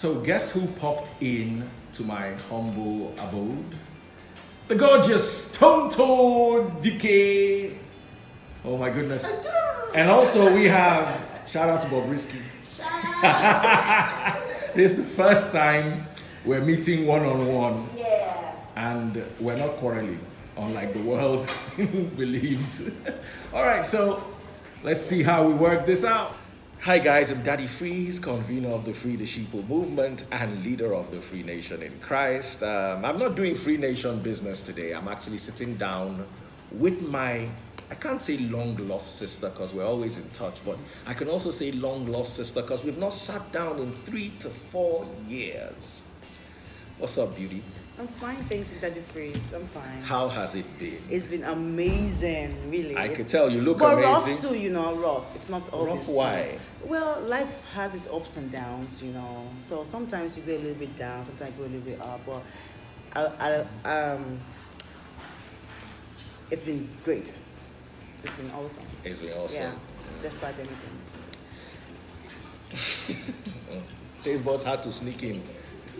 So guess who popped in to my humble abode? The gorgeous TONTO DIKEH. Oh my goodness. And also we have, shout out to Bobrisky. This is the first time we're meeting one-on-one. Yeah. And we're not quarreling, unlike the world believes. All right, so let's see how we work this out. Hi guys, I'm Daddy Freeze, convener of the Free the Sheeple movement and leader of the Free Nation in Christ. I'm not doing Free Nation business today. I'm actually sitting down with my, I can't say long lost sister because we're always in touch, but I can also say long lost sister because we've not sat down in 3 to 4 years. What's up, beauty? I'm fine, thank you, Daddy Freeze. I'm fine. How has it been? It's been amazing, really. I could tell you look but amazing. Rough too, rough. It's not always. Rough, why? Well, life has its ups and downs, So sometimes you go a little bit down, sometimes you go a little bit up. But it's been great. It's been awesome. It's been awesome. Yeah, despite anything. Taste buds had to sneak in.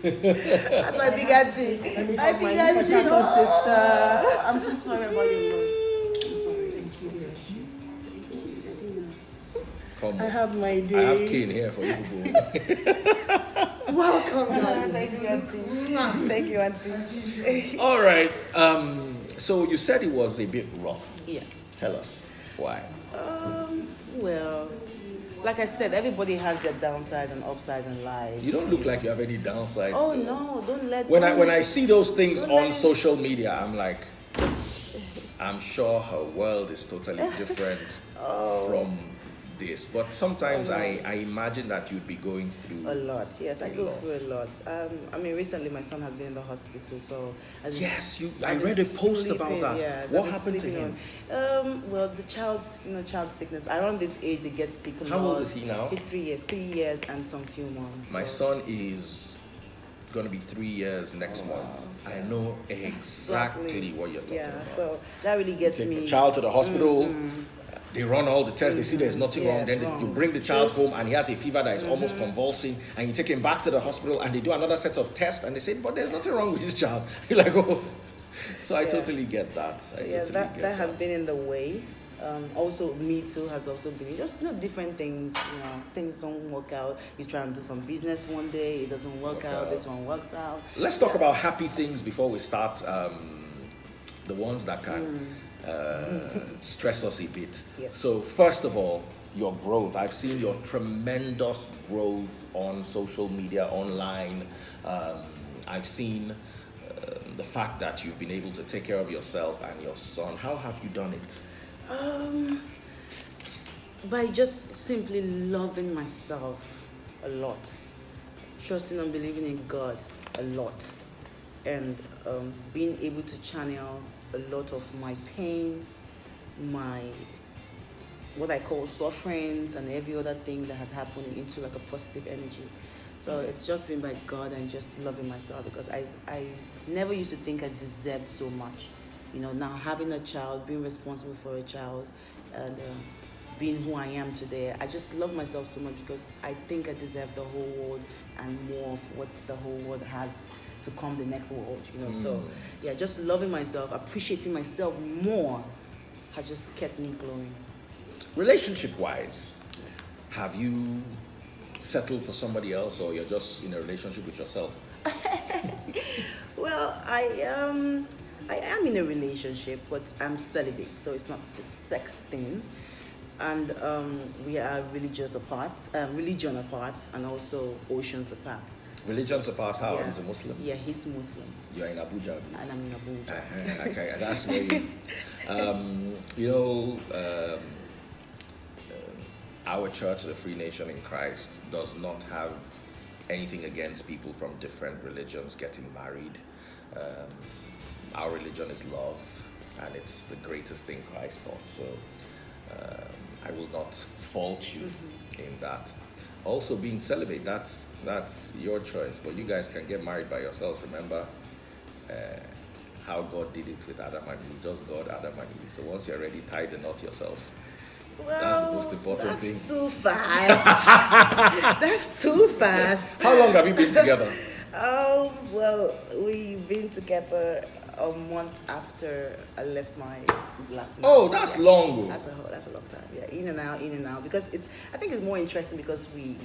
That's my big auntie. My big auntie. Sister. I'm so sorry about your loss. I'm sorry. Thank you. Thank you. I didn't know. Come on. I have my day. I have cane here for you people. Welcome, darling. Thank you, auntie. Thank you, auntie. All right. So you said it was a bit rough. Yes. Tell us why. Well, like I said, everybody has their downsides and upsides in life. You don't look like you have any downsides. Oh though. no! Don't let. When I see those things don't on let- social media, I'm like, I'm sure her world is totally different from this. But sometimes I imagine that you'd be going through A lot, yes, I go through a lot. Recently my son has been in the hospital, so Yes, I've I been read a post about sleeping, that. yes, What I've been happened to sleeping him? Well, the child sickness. Around this age, they get sick a lot. How old is he now? He's 3 years and some few months. My so- son is going to be 3 years next month. I know exactly what you're talking about. So that really gets Take me. the child to the hospital. They run all the tests. They see there's nothing wrong. Yes, Then wrong. you bring the child home and he has a fever that is almost convulsing. And you take him back to the hospital and they do another set of tests and they say, but there's nothing wrong with this child. You're like, oh. So I totally get that. That has been in the way. Also, me too has also been just different things. Things don't work out. You try and do some business one day, it doesn't work out. This one works out. Let's talk about happy things before we start. The ones that can stress us a bit. Yes. So first of all, your growth. I've seen your tremendous growth on social media, online. I've seen the fact that you've been able to take care of yourself and your son. How have you done it? By just simply loving myself a lot, trusting and believing in God a lot, and being able to channel a lot of my pain, my what I call sufferings, and every other thing that has happened into like a positive energy. So it's just been by God and just loving myself, because I never used to think I deserved so much. Now having a child, being responsible for a child, and being who I am today, I just love myself so much because I think I deserve the whole world and more of what the whole world has to come the next world, So yeah, just loving myself, appreciating myself more has just kept me glowing. Relationship-wise, have you settled for somebody else, or you're just in a relationship with yourself? Well, I am in a relationship, but I'm celibate, so it's not a sex thing. And we are religion apart, and also oceans apart. Religions apart, how? Yeah. He's a Muslim? Yeah, he's Muslim, You're in Abuja? and I'm in Abuja. Okay, that's very. Our church, the Free Nation in Christ, does not have anything against people from different religions getting married. Our religion is love, and it's the greatest thing Christ taught. So I will not fault you in that. Also, being celibate, that's your choice, but you guys can get married by yourselves. Remember how God did it with Adam and Eve, just God, Adam and Eve. So once you're ready, tie the knot yourselves. Well, That's the most important thing. That's too fast. That's too fast. How long have you been together? Oh, well, we've been together a month after I left my last man. Oh, that's long. That's a long time. Yeah, in and out. Because I think it's more interesting because we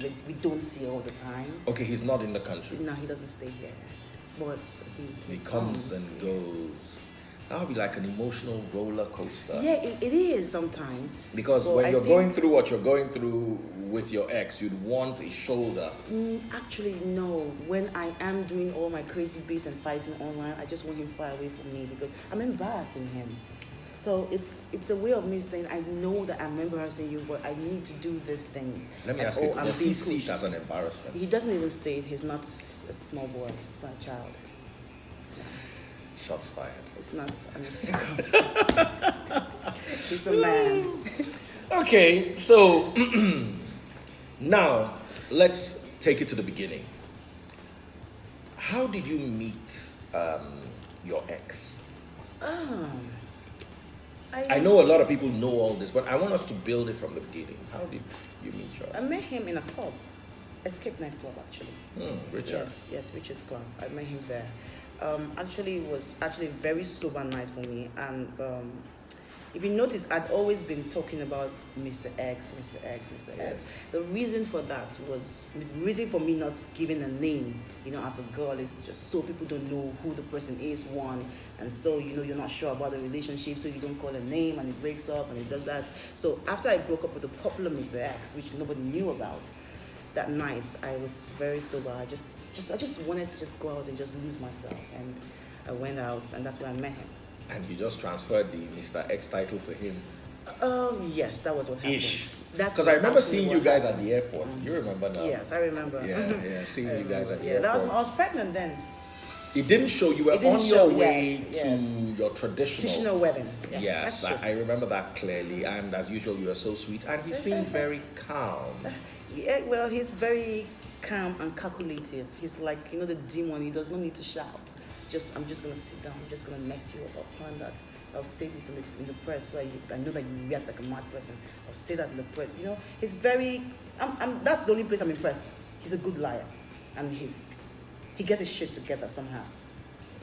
don't see all the time. Okay, he's not in the country. No, he doesn't stay here. But He comes and goes. That would be like an emotional roller coaster. Yeah, it is sometimes. Because but when you're going through what you're going through with your ex, you'd want a shoulder. Actually, no. When I am doing all my crazy beats and fighting online, I just want him far away from me because I'm embarrassing him. So it's a way of me saying, I know that I'm embarrassing you, but I need to do these things. Let me ask you, does he see it as an embarrassment? He doesn't even say it. He's not a small boy. He's not a child. Shots fired. It's not an Instagram. He's a man. Okay, so now let's take it to the beginning. How did you meet your ex? I know a lot of people know all this, but I want us to build it from the beginning. How did you meet your ex? I met him in a club, Escape Nightclub, actually. Richard. Yes, Richard's club. I met him there. Actually, it was actually a very sober night for me. And if you notice, I'd always been talking about Mr. X. Yes. The reason for that was, the reason for me not giving a name, as a girl, is just so people don't know who the person is, one. And so, you're not sure about the relationship, so you don't call a name and it breaks up and it does that. So after I broke up with the popular Mr. X, which nobody knew about, that night I was very sober. I just wanted to just go out and just lose myself, and I went out, and that's where I met him. And you just transferred the Mr. X title to him? Yes, that was what happened. Ish. Because I remember seeing you guys at the airport. You remember now? Yes, I remember. Yeah, seeing you guys at the airport. airport. I was pregnant then. It didn't show you were on your way to your traditional wedding. Yeah, yes, I remember that clearly. And as usual, you were so sweet, and he seemed very calm. Yeah, well, he's very calm and calculative. He's like, the demon. He does not need to shout. I'm just gonna sit down. I'm just gonna mess you up. I'll plan that. I'll say this in the press, so I know that you react like a mad person. I'll say that in the press. He's very. That's the only place I'm impressed. He's a good liar, and he gets his shit together somehow.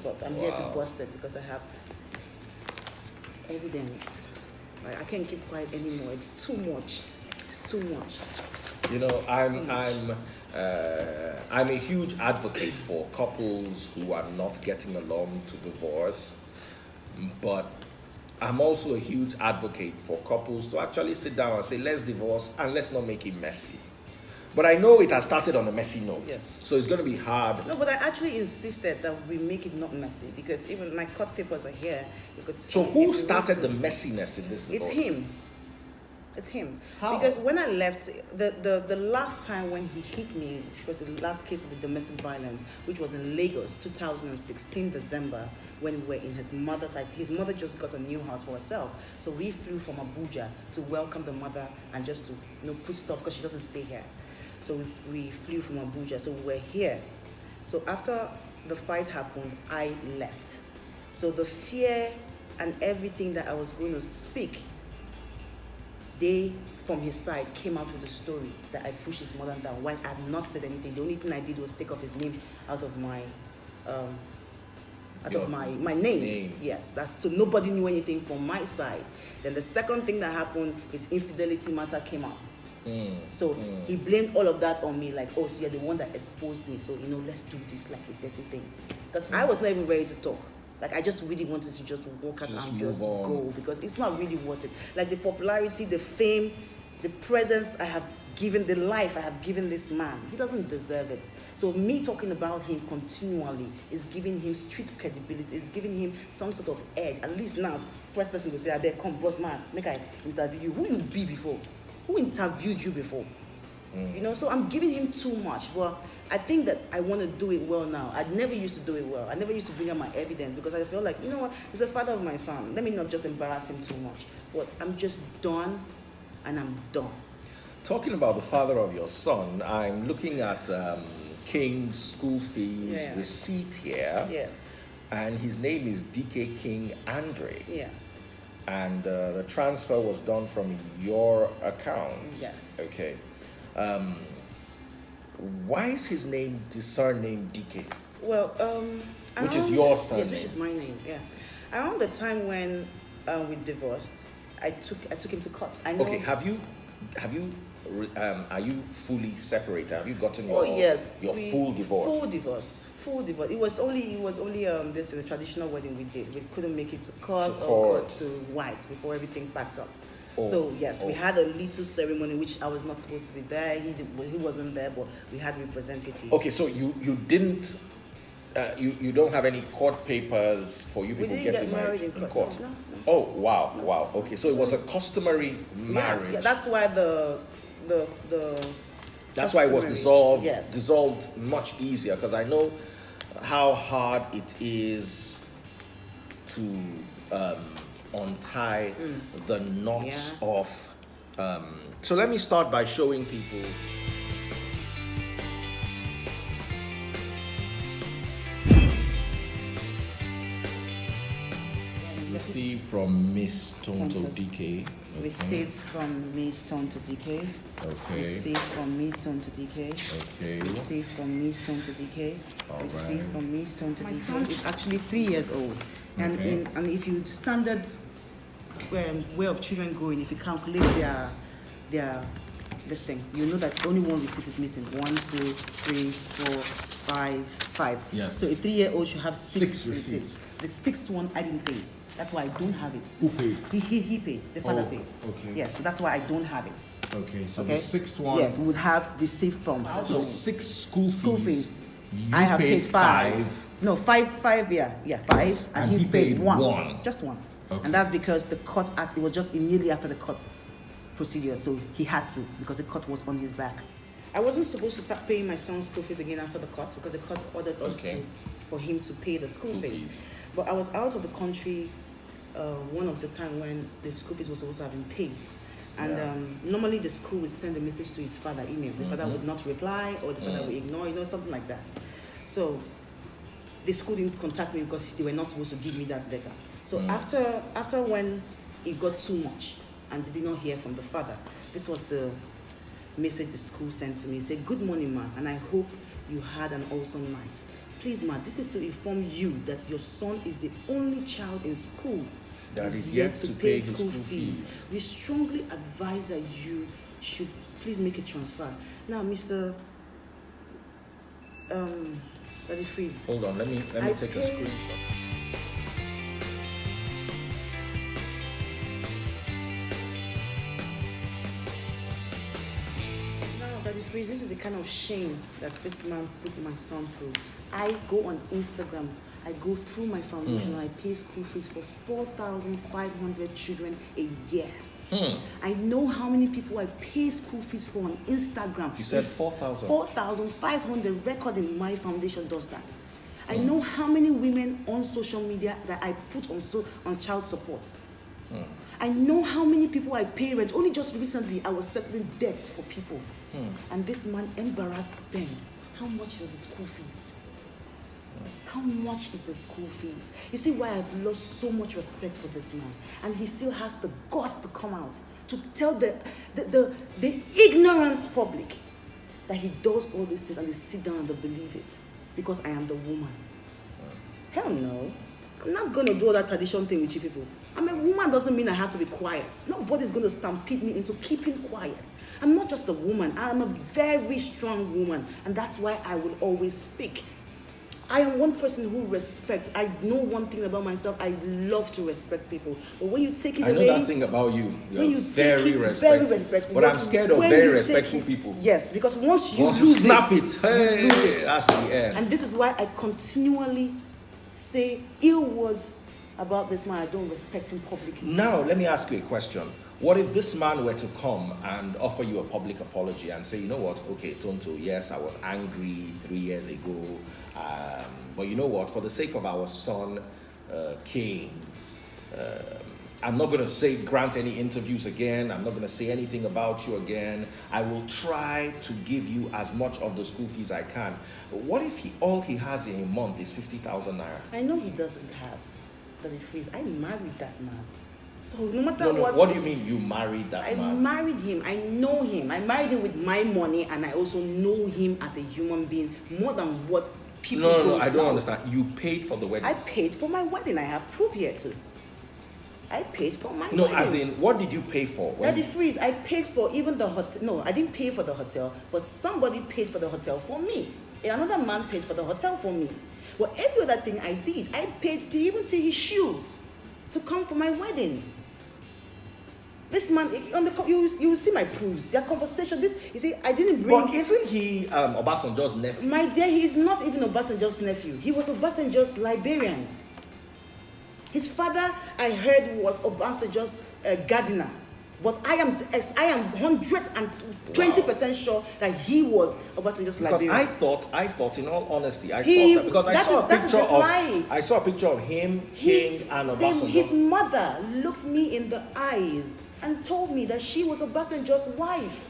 But I'm here to bust it because I have evidence. Right? I can't keep quiet anymore. It's too much. It's too much. I'm a huge advocate for couples who are not getting along to divorce, but I'm also a huge advocate for couples to actually sit down and say, let's divorce and let's not make it messy. But I know it has started on a messy note, yes. So it's going to be hard. No, but I actually insisted that we make it not messy because even my court papers are here. You could see. So who started the messiness in this divorce? It's him. How? Because when I left, the last time when he hit me, which was the last case of the domestic violence, which was in Lagos, 2016 December, when we were in his mother's house. His mother just got a new house for herself. So we flew from Abuja to welcome the mother and just to put stuff because she doesn't stay here. So we flew from Abuja. So we were here. So after the fight happened, I left. So the fear and everything that I was going to speak, they, from his side, came out with a story that I pushed his mother down when I had not said anything. The only thing I did was take off his name out of my my name. Yes, that's so nobody knew anything from my side. Then the second thing that happened, his infidelity matter came out. So he blamed all of that on me, like, oh, so you're the one that exposed me. So let's do this like a dirty thing, because I was not even ready to talk. Like, I just really wanted to just walk out and just go, because it's not really worth it. Like, the popularity, the fame, the presence I have given, the life I have given this man, he doesn't deserve it. So me talking about him continually is giving him street credibility, is giving him some sort of edge. At least now, first person will say, I beg, come, boss man, make I interview you. Who you be before? Who interviewed you before? So I'm giving him too much. Well, I think that I want to do it well now. I never used to do it well. I never used to bring up my evidence because I feel like, he's the father of my son. Let me not just embarrass him too much. But I'm just done, and I'm done. Talking about the father of your son, I'm looking at King's school fees receipt here. Yes. And his name is DIKEH King Andre. Yes. And the transfer was done from your account. Yes. Okay. Why is his name, the surname DIKEH? Well, Which is your yes, surname? which is my name. Yeah. Around the time when we divorced, I took him to court. I know. Okay. Are you fully separated? Have you gotten your full divorce? Full divorce. It was only this is a traditional wedding we did. We couldn't make it to court To or court. court to white before everything packed up. Oh. So yes, we had a little ceremony which I was not supposed to be there. He wasn't there, but we had representatives. Okay, so you didn't. You don't have any court papers for you people getting married in court. No. Oh wow. Okay, so it was a customary marriage. Yeah, that's why That's why it was dissolved. Yes. Dissolved much easier because I know how hard it is to untie the knots of. So let me start by showing people. Received from Miss TONTO DIKEH. Received from Miss TONTO DIKEH. Okay. Received from Miss TONTO DIKEH. Okay. Received from Miss TONTO DIKEH. All Received right. from Miss TONTO DIKEH. My son is actually 3 years old, and Okay. and if you standard way of children growing, if you calculate their this thing, you know that only one receipt is missing. 1, 2, 3, 4, 5, 5. Yes. So a 3-year-old should have six Six receipts. The sixth one I didn't pay. That's why I don't have it. Who paid? He paid. The father Oh, paid. okay. Yes, so that's why I don't have it. Okay, so Okay. the sixth one. Yes, we would have received from. So 6 school fees. School fees. You I have paid 5. No, 5. Yeah, 5, Yes, and and he's he paid paid 1. one. Just 1. Okay. And that's because the court act. It was just immediately after the court procedure, so he had to because the court was on his back. I wasn't supposed to start paying my son's school fees again after the court because the court ordered us for him to pay the school fees. But I was out of the country one of the time when the school fees was supposed to have been paid. And normally the school would send a message to his father, email. The father would not reply, or the father would ignore, something like that. So the school didn't contact me because they were not supposed to give me that letter. So after when it got too much and they did not hear from the father, this was the message the school sent to me. It said, "Good morning, ma, and I hope you had an awesome night. Please, ma, this is to inform you that your son is the only child in school that is is yet to pay his school fees. We strongly advise that you should please make a transfer." Now, Mr. Daddy Freeze. Hold on, let me take a screenshot. Now, Daddy Freeze, this is the kind of shame that this man put my son through. I go on Instagram, I go through my foundation, and I pay school fees for 4,500 children a year. I know how many people I pay school fees for on Instagram. You said 4,000? 4,500. Record in my foundation does that. I know how many women on social media that I put on child support. I know how many people I pay rent. Only just recently I was settling debts for people. And this man embarrassed them. How much is the school fees? How much is the school fees? You see why I've lost so much respect for this man. And he still has the guts to come out to tell the ignorant public that he does all these things and they sit down and they believe it. Because I am the woman. Hell no. I'm not going to do all that tradition thing with you people. I'm a woman doesn't mean I have to be quiet. Nobody's going to stampede me into keeping quiet. I'm not just a woman. I'm a very strong woman. And that's why I will always speak. I am one person who respects. I know one thing about myself. I love to respect people. But when you take it away... I know that thing about you. You're very respectful. But I'm scared of when very you respectful take it- people. Yes, because once you Once you lose snap it, you hey, lose it. that's the end. And this is why I continually say ill words about this man. I don't respect him publicly. Now, let me ask you a question. What if this man were to come and offer you a public apology and say, you know what, okay, Tonto, yes, I was angry 3 years ago, but you know what, for the sake of our son, King, I'm not going to say grant any interviews again. I'm not going to say anything about you again. I will try to give you as much of the school fees I can. But what if all he has in a month is 50,000 naira? I know he doesn't have, but it freeze. I married that man. So no matter No, what. what do you mean you married that I man? married him. I know him. I married him with my money, and I also know him as a human being more than what people don't No, I don't know. understand. You paid for the wedding. I paid for my wedding. I have proof here too. I paid for my No, wedding. as in, what did you pay for? Daddy Freeze, I paid for even the hotel. No, I didn't pay for the hotel, but somebody paid for the hotel for me. Another man paid for the hotel for me. But every other thing I did, I paid to even to his shoes to come for my wedding. This man, on the you will see my proofs. Their conversation. This, you see, I didn't bring. But isn't he Obasanjo's nephew? My dear, he is not even Obasanjo's nephew. He was Obasanjo's librarian. His father, I heard, was Obasanjo's gardener. But I am 120% sure that he was Obasanjo's librarian. Because I thought, in all honesty, I thought that because I saw a picture of him, King, and Obasanjo. His mother looked me in the eyes and told me that she was Obasanjo's wife.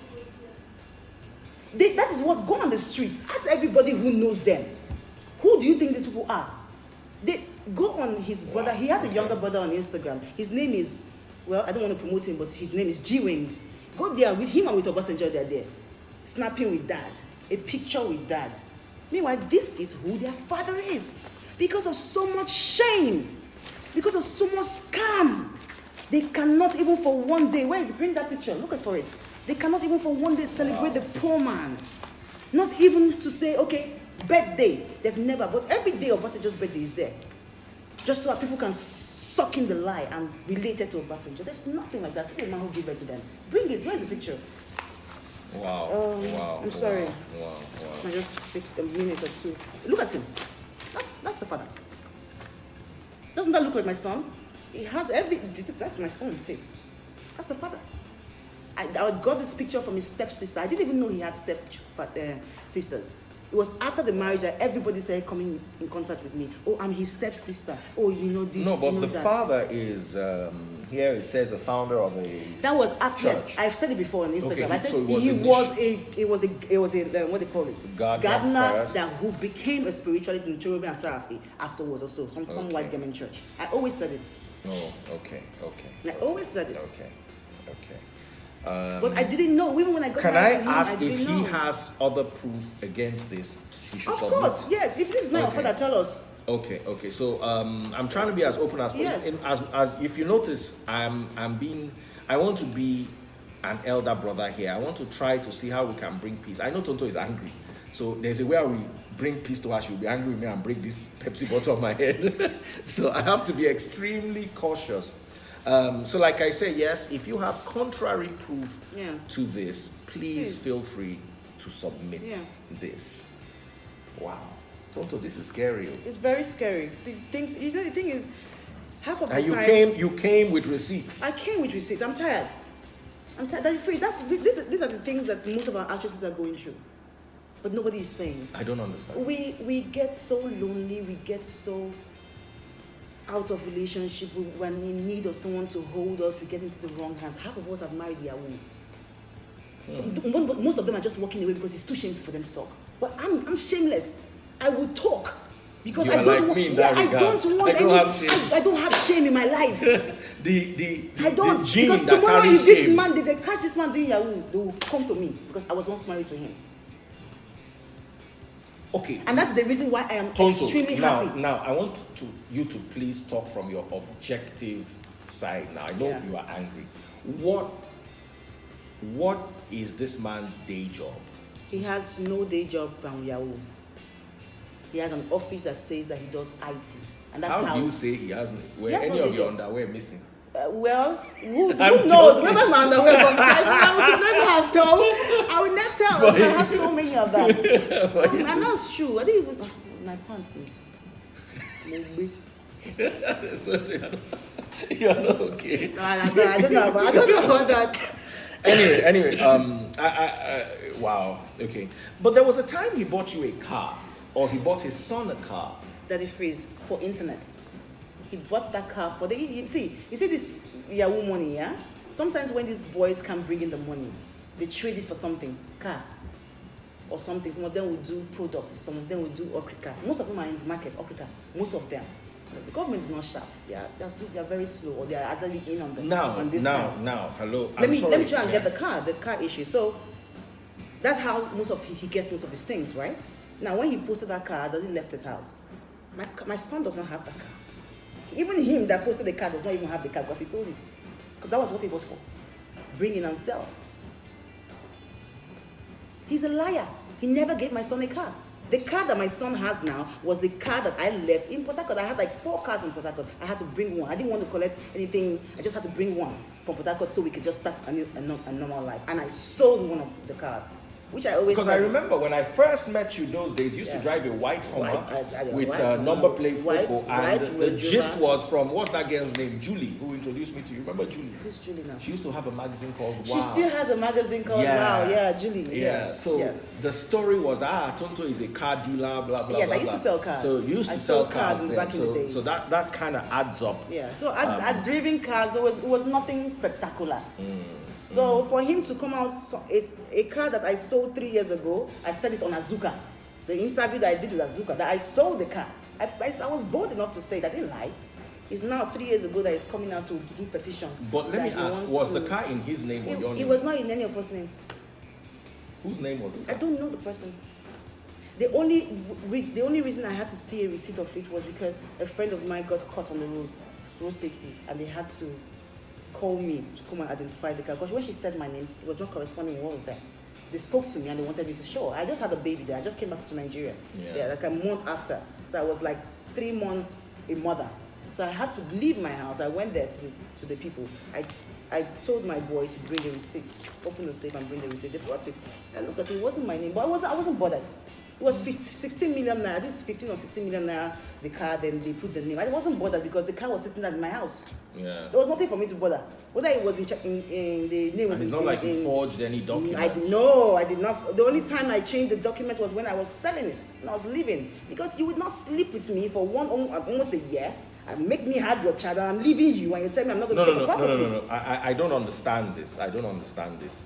That is what go on the streets. Ask everybody who knows them. Who do you think these people are? They go on his brother. He has a younger brother on Instagram. His name is, well, I don't want to promote him, but his name is G-Wings. Go there with him and with Obasanjo, they're there. Snapping with dad. A picture with dad. Meanwhile, this is who their father is. Because of so much shame. Because of so much scam. They cannot even for one day, bring that picture, look at for it. They cannot even for one day celebrate the poor man. Not even to say, okay, birthday. They've never, but every day Obasanjo's birthday is there. Just so that people can suck in the lie and relate it to Obasanjo. There's nothing like that. See the man who gave birth to them. Bring it. Where's the picture? Wow. Wow. I'm sorry. Wow. Can I just take a minute or two? Look at him. That's the father. Doesn't that look like my son? He has that's my son's face. That's the father. I got this picture from his stepsister. I didn't even know he had sisters. It was after the marriage that everybody started coming in contact with me. Oh, I'm his stepsister. Oh, you know this. No, but you know the that. father is here. It says the founder of a. That was after. church. Yes, I've said it before on Instagram. Okay, I said so it was a what they call it, Gardener first. that who became a spiritualist in Cherubim and Seraphim afterwards or so. Some white German church. I always said it. Oh, okay. I always said it. Okay. But I didn't know. Even when I got Can I married to him, ask I if didn't he know. has other proof against this? He should Of submit? course, yes. If this is not your Okay. father, tell us. Okay. So I'm trying to be as open as possible. Yes. As if you notice, I want to be an elder brother here. I want to try to see how we can bring peace. I know Tonto is angry, so there's a way we bring peace to her. She'll be angry with me and break this Pepsi bottle on my head. So I have to be extremely cautious. So like I say, yes, if you have contrary proof to this, please feel free to submit this. Wow. Tonto, this is scary. It's very scary. The thing is, half of the And time... you came with receipts. I came with receipts. I'm tired. That's free. These are the things that most of our actresses are going through. But nobody is saying. I don't understand. We get so lonely. We get so out of relationship. When in need of someone to hold us, we get into the wrong hands. Half of us have married Yahoo. Most of them are just walking away because it's too shameful for them to talk. But I'm shameless. I will talk because I don't want. I don't have shame in my life. I don't, because tomorrow if this man, if they catch this man doing Yahoo, they will come to me because I was once married to him. Okay. And that's the reason why I am extremely happy. Now I want you to please talk from your objective side. Now I know you are angry. What is this man's day job? He has no day job from Yahoo. He has an office that says that he does IT. And that's how do you say he has? Were any of your underwear missing? Well, who knows? Whether my underwear comes inside, I would never have told. I would never tell. I have so many of them. And that's true. I didn't even. My pants is. You're not okay. No, I don't know about that. Anyway, wow, okay. But there was a time he bought you a car, or he bought his son a car. Daddy Freeze for internet. He bought that car for you see this Yahoo money, yeah? Sometimes when these boys can't bring in the money, they trade it for something, car or something. Some of them will do products, some of them will do okrika. Most of them are in the market, okrika. Most of them. The government is not sharp. They are very slow, or they are actually in on them. Now, on this hello. Let me try and get the car issue. So that's how he gets most of his things, right? Now, when he posted that car, does he left his house? My son does not have that car. Even him that posted the car does not even have the car because he sold it. Because that was what it was for. Bring in and sell. He's a liar. He never gave my son a car. The car that my son has now was the car that I left in Port Harcourt. I had like 4 cars in Port Harcourt. I had to bring one. I didn't want to collect anything. I just had to bring one from Port Harcourt so we could just start a normal life. And I sold one of the cars, which I always Because I remember when I first met you those days, you used to drive a white Hummer with number plate Poco, and the gist was from, what's that girl's name? Julie, who introduced me to you. Remember Julie? Who's Julie now? She used to have a magazine called Wow. She still has a magazine called Wow. Yeah, Julie. Yeah. Yes. So yes. the story was that Tonto is a car dealer, blah blah. Yes, blah, I used to sell cars. So you used to sell cars then. back in the days. So that kind of adds up. Yeah. So I'd driven cars. It was nothing spectacular. So for him to come out, it's a car that I sold 3 years ago. I said it on Azuka, the interview that I did with Azuka, that I sold the car. I was bold enough to say that. I didn't lie. It's now 3 years ago that he's coming out to do petition. But let me ask, was the car in his name or your name? It was not in any of us' name. Whose name was it? I don't know the person. The only reason I had to see a receipt of it was because a friend of mine got caught on the road safety, and they had to call me to come and identify the car. Because when she said my name, it was not corresponding with what was there. They spoke to me and they wanted me to show. I just had a baby there. I just came back to Nigeria. Yeah, like a month after. So I was like 3 months a mother. So I had to leave my house. I went there to the people. I told my boy to bring the receipt, open the safe and bring the receipt. They brought it. I looked at it. It wasn't my name, but I wasn't bothered. It was 16 million naira. This is 15 or 16 million naira. The car, then they put the name. I wasn't bothered because the car was sitting at my house. Yeah. There was nothing for me to bother. Whether it was in the name was. It's not like you forged any document. I did not. The only time I changed the document was when I was selling it, when I was leaving. Because you would not sleep with me for almost a year and make me have your child, and I'm leaving you, and you tell me I'm not going to take the property. No. I don't understand this.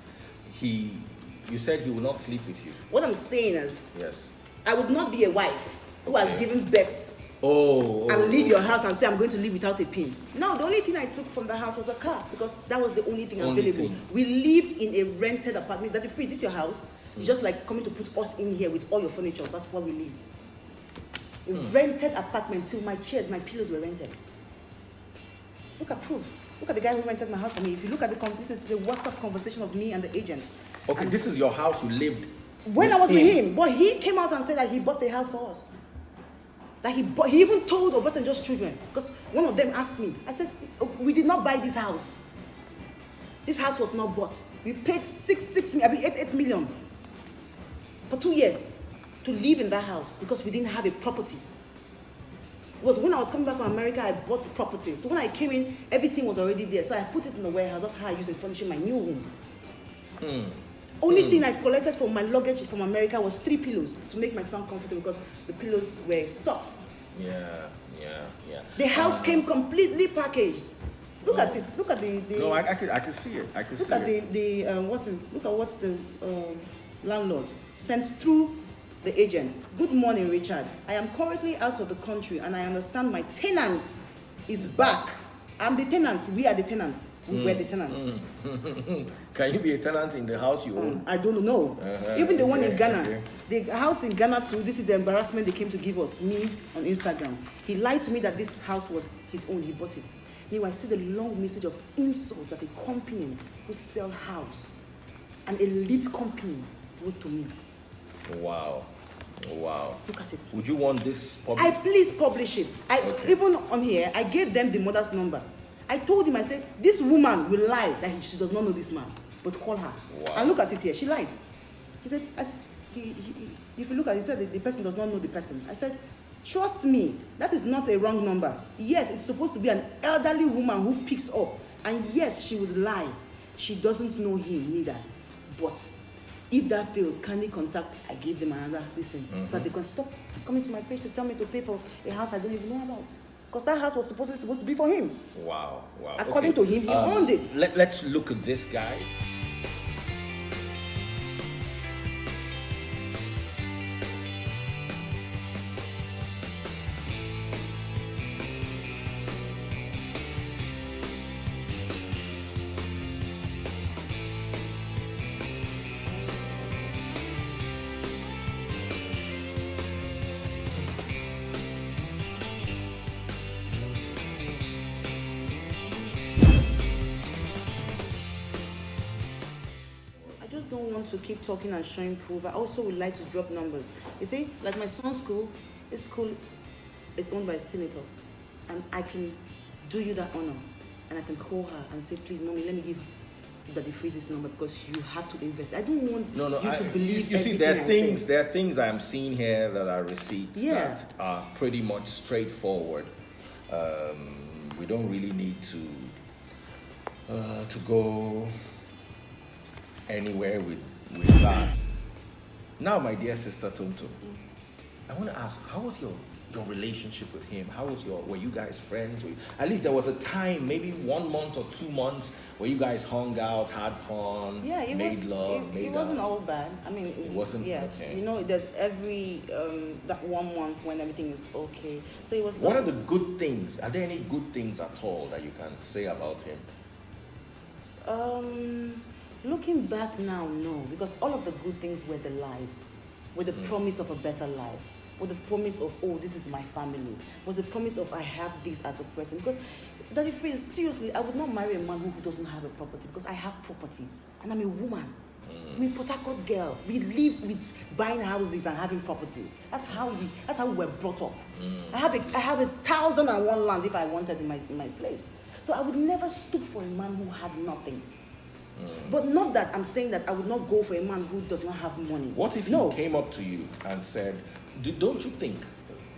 You said he will not sleep with you. What I'm saying is, yes, I would not be a wife who has given birth and leave your house and say I'm going to live without a pin. No, the only thing I took from the house was a car because that was the only thing available. We lived in a rented apartment. That the fridge is your house. It's just like coming to put us in here with all your furniture. That's where we lived. A rented apartment till my chairs, my pillows were rented. Look at proof. Look at the guy who rented my house for me. If you look at this is a WhatsApp conversation of me and the agent. Okay, this is your house you lived when I was with him. But he came out and said that he bought the house for us. That he even told Obasanjo's children. Because one of them asked me. I said, we did not buy this house. This house was not bought. We paid 8 million for 2 years to live in that house because we didn't have a property. It was when I was coming back from America, I bought property. So when I came in, everything was already there. So I put it in the warehouse. That's how I used it furnishing my new home. Only thing I collected from my luggage from America was 3 pillows to make my son comfortable because the pillows were soft. Yeah. The house came completely packaged. Look at it. Look at the. No, I can see it. Look at what the landlord sent through the agent. Good morning, Richard. I am currently out of the country and I understand my tenant is back. I'm the tenant. We are the tenant. We were the tenants. Can you be a tenant in the house you own? I don't know. Even the one in Ghana, the house in Ghana too, this is the embarrassment they came to give us, me on Instagram. He lied to me that this house was his own, he bought it. Now I see the long message of insults that a company who sell house, an elite company, wrote to me. Wow. Look at it. Would you want this published? Please publish it. Even on here, I gave them the mother's number. I told him, I said, this woman will lie that she does not know this man, but call her. Wow. And look at it here. She lied. He said, if you look at it, he said the person does not know the person. I said, trust me, that is not a wrong number. Yes, it's supposed to be an elderly woman who picks up. And yes, she would lie. She doesn't know him neither. But if that fails, kindly contact. I gave them another listen. So that they can stop coming to my page to tell me to pay for a house I don't even know about. Because that house was supposed to be for him. Wow. According to him, he owned it. Let's look at this, guys. don't want to keep talking and showing proof. I also would like to drop numbers. You see, like my son's school, his school is owned by a senator, and I can do you that honor, and I can call her and say, please, mommy, let me give Daddy Freeze this number because you have to invest. I don't want you to believe. You see, there are things I'm seeing here that are receipts that are pretty much straightforward. We don't really need to go anywhere with that. Now, my dear sister Tonto, I want to ask, how was your relationship with him? Were you guys friends? At least there was a time, maybe 1 month or 2 months, where you guys hung out, had fun, made love. It wasn't all bad. I mean, it wasn't. Yes, okay. you know, there's every that 1 month when everything is okay. So it was. What are the good things? Are there any good things at all that you can say about him? Looking back now, no, because all of the good things were the lies, were the promise of a better life. With the promise of, oh, this is my family. Was the promise of, I have this as a person. Because, Daddy Freeze, seriously, I would not marry a man who doesn't have a property because I have properties and I'm a woman. I'm a Port Harcourt girl. We live with buying houses and having properties. That's how we were brought up. I have 1,001 lands if I wanted in my place. So I would never stoop for a man who had nothing. But not that I'm saying that I would not go for a man who does not have money. What if he came up to you and said, don't you think,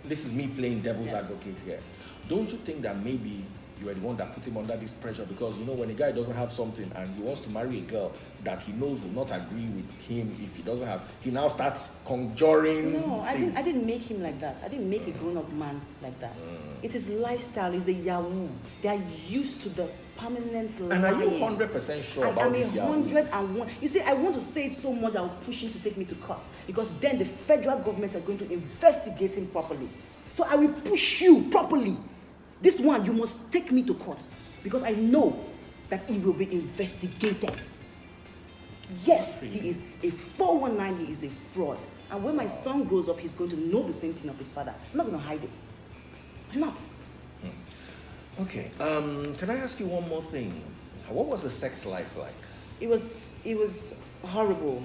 this is me playing devil's advocate here, don't you think that maybe you were the one that put him under this pressure? Because, you know, when a guy doesn't have something and he wants to marry a girl that he knows will not agree with him if he doesn't have, he now starts conjuring. No, I didn't make him like that. I didn't make a grown-up man like that. It is lifestyle, it's the Yahoo. They are used to the permanent lying. And are you 100% sure about this Yahoo? I'm 101. You see, I want to say it so much I will push him to take me to court because then the federal government are going to investigate him properly. So I will push you properly. This one, you must take me to court because I know that he will be investigated. Yes, he is a 419, he is a fraud. And when my son grows up, he's going to know the same thing of his father. I'm not going to hide it. I'm not. Okay. Can I ask you one more thing? What was the sex life like? It was horrible.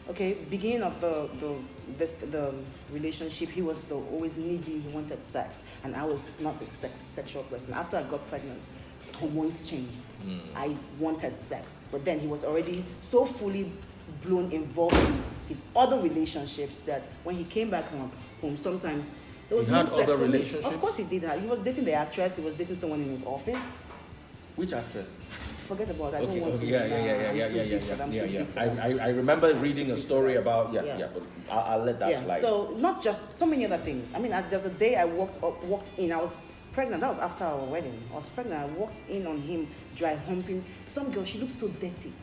Okay, beginning of the relationship, he was always needy. He wanted sex, and I was not a sexual person. After I got pregnant, hormones changed. I wanted sex, but then he was already so fully blown involved in his other relationships that when he came back home sometimes there was no sex. Other relationships? Of course he did that. He was dating the actress. He was dating someone in his office. Which actress? Forget about it. I don't want to. I remember reading a story about but I'll let that slide. So not just so many other things. I mean, there's a day I walked in. I was pregnant. That was after our wedding. I was pregnant. I walked in on him dry humping some girl. She looked so dirty.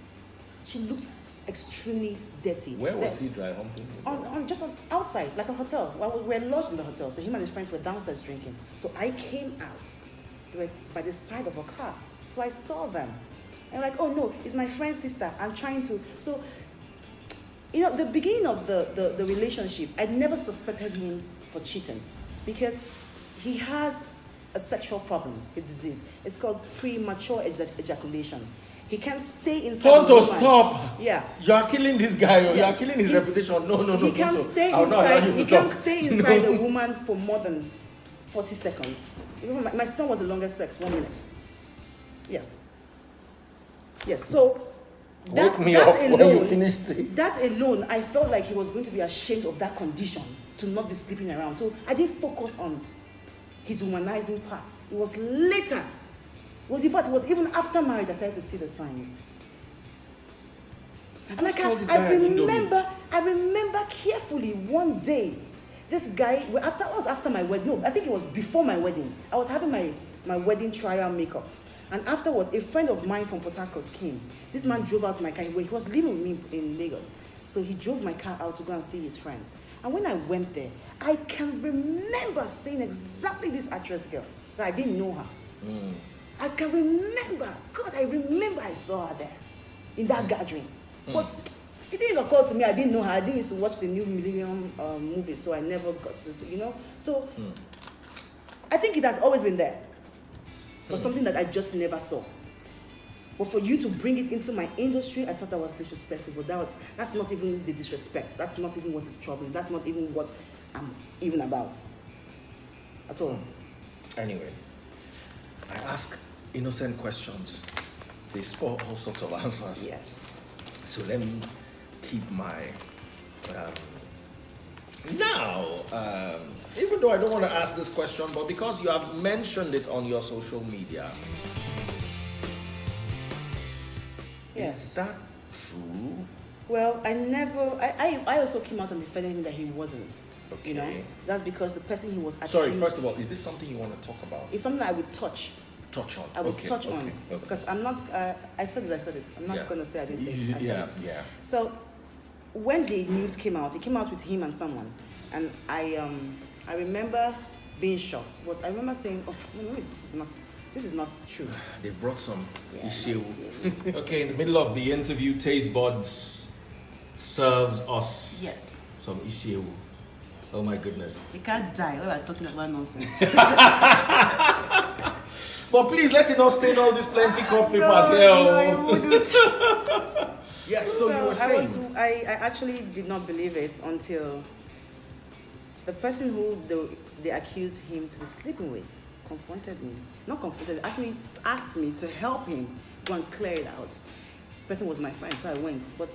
She looks extremely dirty. Where was he dry humping? Just outside, like a hotel. Well, we were lodged in the hotel. So him and his friends were downstairs drinking. So I came out. They were by the side of a car. So I saw them. And like, oh no, it's my friend's sister. I'm trying to. So, you know, the beginning of the relationship, I never suspected him for cheating because he has a sexual problem, a disease. It's called premature ejaculation. He can't stay inside. Tonto, stop! Yeah. You are killing this guy. Yes. You are killing his reputation. No. He can't stay inside. He can't stay inside a woman for more than 40 seconds. My son was the longest sex, 1 minute. Yes. So that alone, I felt like he was going to be ashamed of that condition to not be sleeping around. So I didn't focus on his womanizing part. It was later. It was even after marriage I started to see the signs. And I remember carefully one day, this guy, after my wedding, no, I think it was before my wedding. I was having my wedding trial makeup. And afterwards, a friend of mine from Port Harcourt came. This man drove out my car. He was living with me in Lagos. So he drove my car out to go and see his friends. And when I went there, I can remember seeing exactly this actress girl. But I didn't know her. I can remember. God, I remember I saw her there in that gathering. But it didn't occur to me. I didn't know her. I didn't used to watch the new Millennium movie, so I never got to see, you know. So I think it has always been there. But something that I just never saw. But for you to bring it into my industry, I thought that was disrespectful. But that's not even the disrespect. That's not even what is troubling. That's not even what I'm even about at all. Anyway, I ask innocent questions. They spur all sorts of answers. Yes. So let me keep my... even though I don't want to ask this question, but because you have mentioned it on your social media, Yes. is that true? Well, I also came out and defended him that he wasn't. Okay. You know, that's because the person he was accused. Sorry, first of all, is this something you want to talk about? It's something I would touch. Touch on. I would touch on. Okay. Because I'm not, I said it. I'm not going to say I didn't say it. I said it. Yeah. So when the news came out, it came out with him and someone. And I remember being shocked. But I remember saying, oh, no, this is not true. They brought some issue. Yeah, Okay, in the middle of the interview, Taste Buds serves us some issue. Oh my goodness. You can't die when we're talking about nonsense. But please let it not stain all these plenty cup papers here. No, I wouldn't. Yes, so you were saying. I actually did not believe it until the person who they accused him to be sleeping with confronted me. Not confronted, asked me to help him go and clear it out. The person was my friend, so I went. But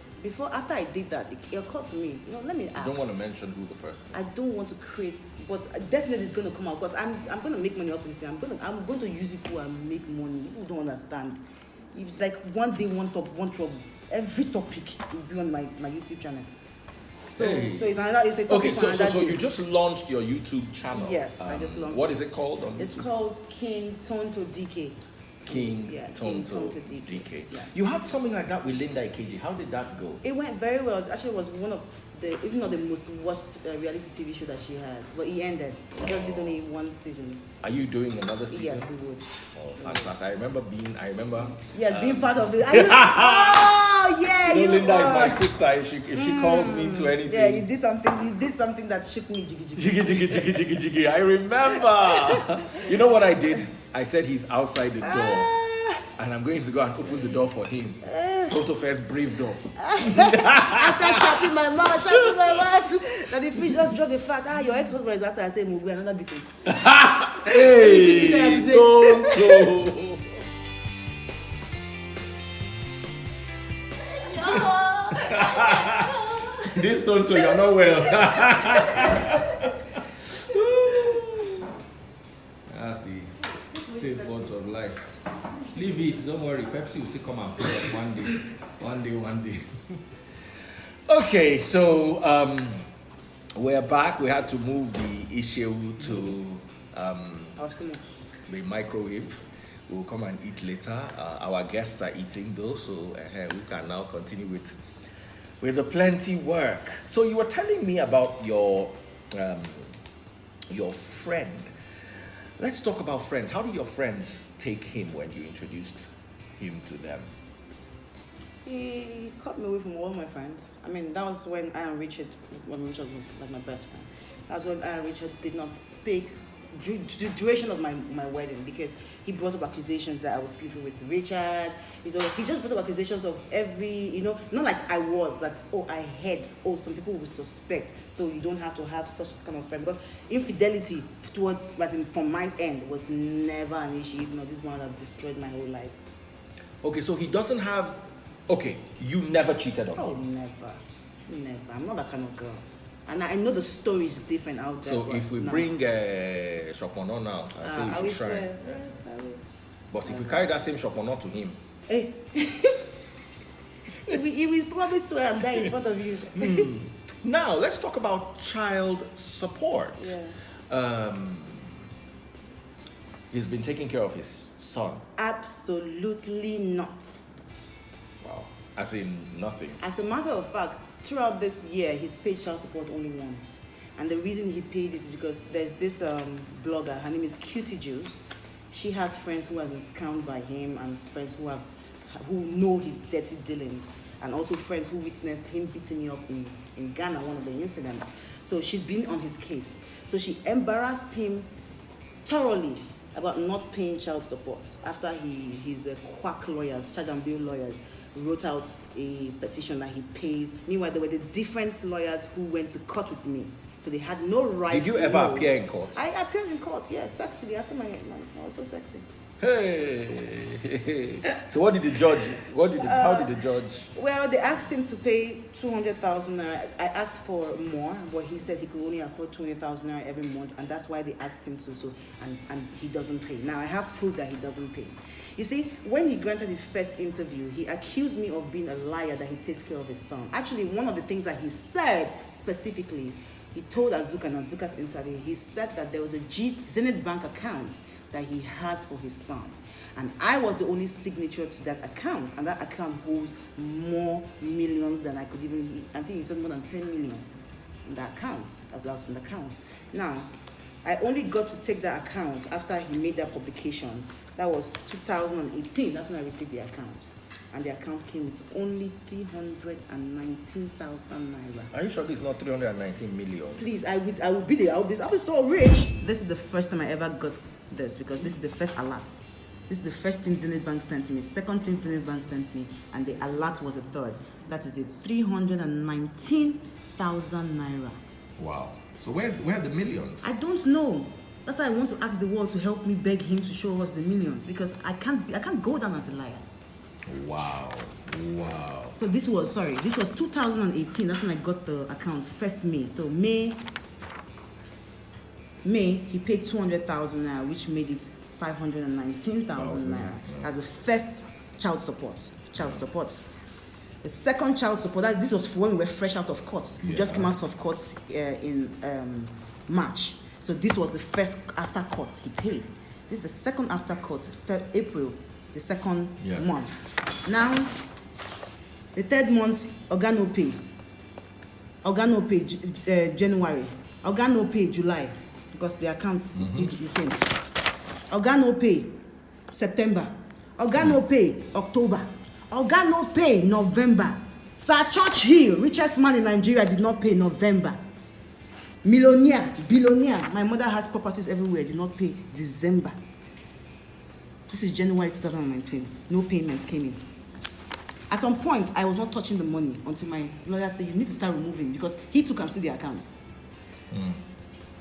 after I did that, it occurred to me, let me ask. You don't want to mention who the person is. I don't want to create, but definitely it's going to come out because I'm going to make money off this thing. I'm going to use it to make money. People don't understand. It's like one day, one top, one trouble. Every topic will be on my YouTube channel. So it's a topic. Okay, so you just launched your YouTube channel. Yes, I just launched. What is it called on YouTube? It's called TONTO DIKEH. TONTO DIKEH. DIKEH. Yes. You had something like that with Linda Ikeji. How did that go? It went very well. It actually was one of if not the most watched reality TV show that she has. But it ended. It just did only one season. Are you doing another season? Yes, we would. Oh, fantastic. I remember being part of it. Linda is my sister. If she calls me to anything. Yeah, you did something that shook me jiggy. I remember. You know what I did? I said he's outside the door. And I'm going to go and open the door for him. Toto first braved up. After shouting my mouth. That if we just drop the fact, your ex-husband is outside, I say, we'll another beating. Hey, Tonto. This Tonto, you're not well. That's the taste buds of life. Leave it, don't worry. Pepsi will still come and pick up one day. Okay, so we're back. We had to move the issue to the microwave. We'll come and eat later. Our guests are eating though, so we can now continue with the plenty work. So you were telling me about your friend. Let's talk about friends. How did your friends take him when you introduced him to them? He cut me away from all my friends. I mean, that was when I and Richard was like my best friend. That's when I and Richard did not speak the duration of my wedding because he brought up accusations that I was sleeping with Richard. He just brought up accusations of every, not like I was, like, I heard, some people will suspect, so you don't have to have such kind of friend. Because infidelity towards, from my end, was never an issue, even though this one had destroyed my whole life. Okay, so he doesn't have, you never cheated on him? Oh, never. I'm not that kind of girl. And I know the story is different out there. So if we bring Shopono now, I say you should try. Yes, I will. But if we carry that same Shopono to him, he will probably swear and die in front of you. Now let's talk about child support. Yeah. He's been taking care of his son. Absolutely not. Wow. As in nothing. As a matter of fact, throughout this year, he's paid child support only once. And the reason he paid it is because there's this blogger, her name is Cutie Juice. She has friends who have been scammed by him and friends who know his dirty dealings. And also friends who witnessed him beating me up in Ghana, one of the incidents. So she's been on his case. So she embarrassed him thoroughly about not paying child support after his quack lawyers, charge and bill lawyers, wrote out a petition that he pays. Meanwhile, there were the different lawyers who went to court with me. So they had no right. Did you ever appear in court? I appeared in court, yes, sexily after my months. I was so sexy. Hey. So how did the judge? Well, they asked him to pay 200,000 naira. I asked for more, but he said he could only afford 20,000 naira every month, and that's why they asked him to. So, and he doesn't pay. Now I have proof that he doesn't pay. You see, when he granted his first interview, he accused me of being a liar that he takes care of his son. Actually, one of the things that he said specifically, he told Azuka in Azuka's interview, he said that there was a Zenith Bank account that he has for his son. And I was the only signature to that account, and that account holds more millions than I could even, I think he said more than 10 million in that account, as well as in the account. Now, I only got to take that account after he made that publication. That was 2018, that's when I received the account. And the account came with only 319,000 naira. Are you sure this is not 319 million? Please, I would be there. I'll be so rich. This is the first time I ever got this, because this is the first alert. This is the first thing Zenith Bank sent me. Second thing Zenith Bank sent me, and the alert was a third. That is a 319,000 naira. Wow. So where are the millions? I don't know. That's why I want to ask the world to help me beg him to show us the millions, because I can't go down as a liar. Wow. So this was 2018. That's when I got the account, 1st May. So May he paid 200,000 naira, which made it 519,000 naira as the first child support. The second child support, this was for when we were fresh out of court. We just came out of court in March. So this was the first after court he paid. This is the second after court, April, the second month. Now, the third month, Organo pay. January. Organo pay July, because the account is still the same. Organo pay September. Organo pay October. Organo pay November. Sir Churchill, richest man in Nigeria, did not pay November. Billionaire, my mother has properties everywhere, did not pay December. This is January 2019. No payment came in. At some point, I was not touching the money until my lawyer said, you need to start removing, because he too can see the account.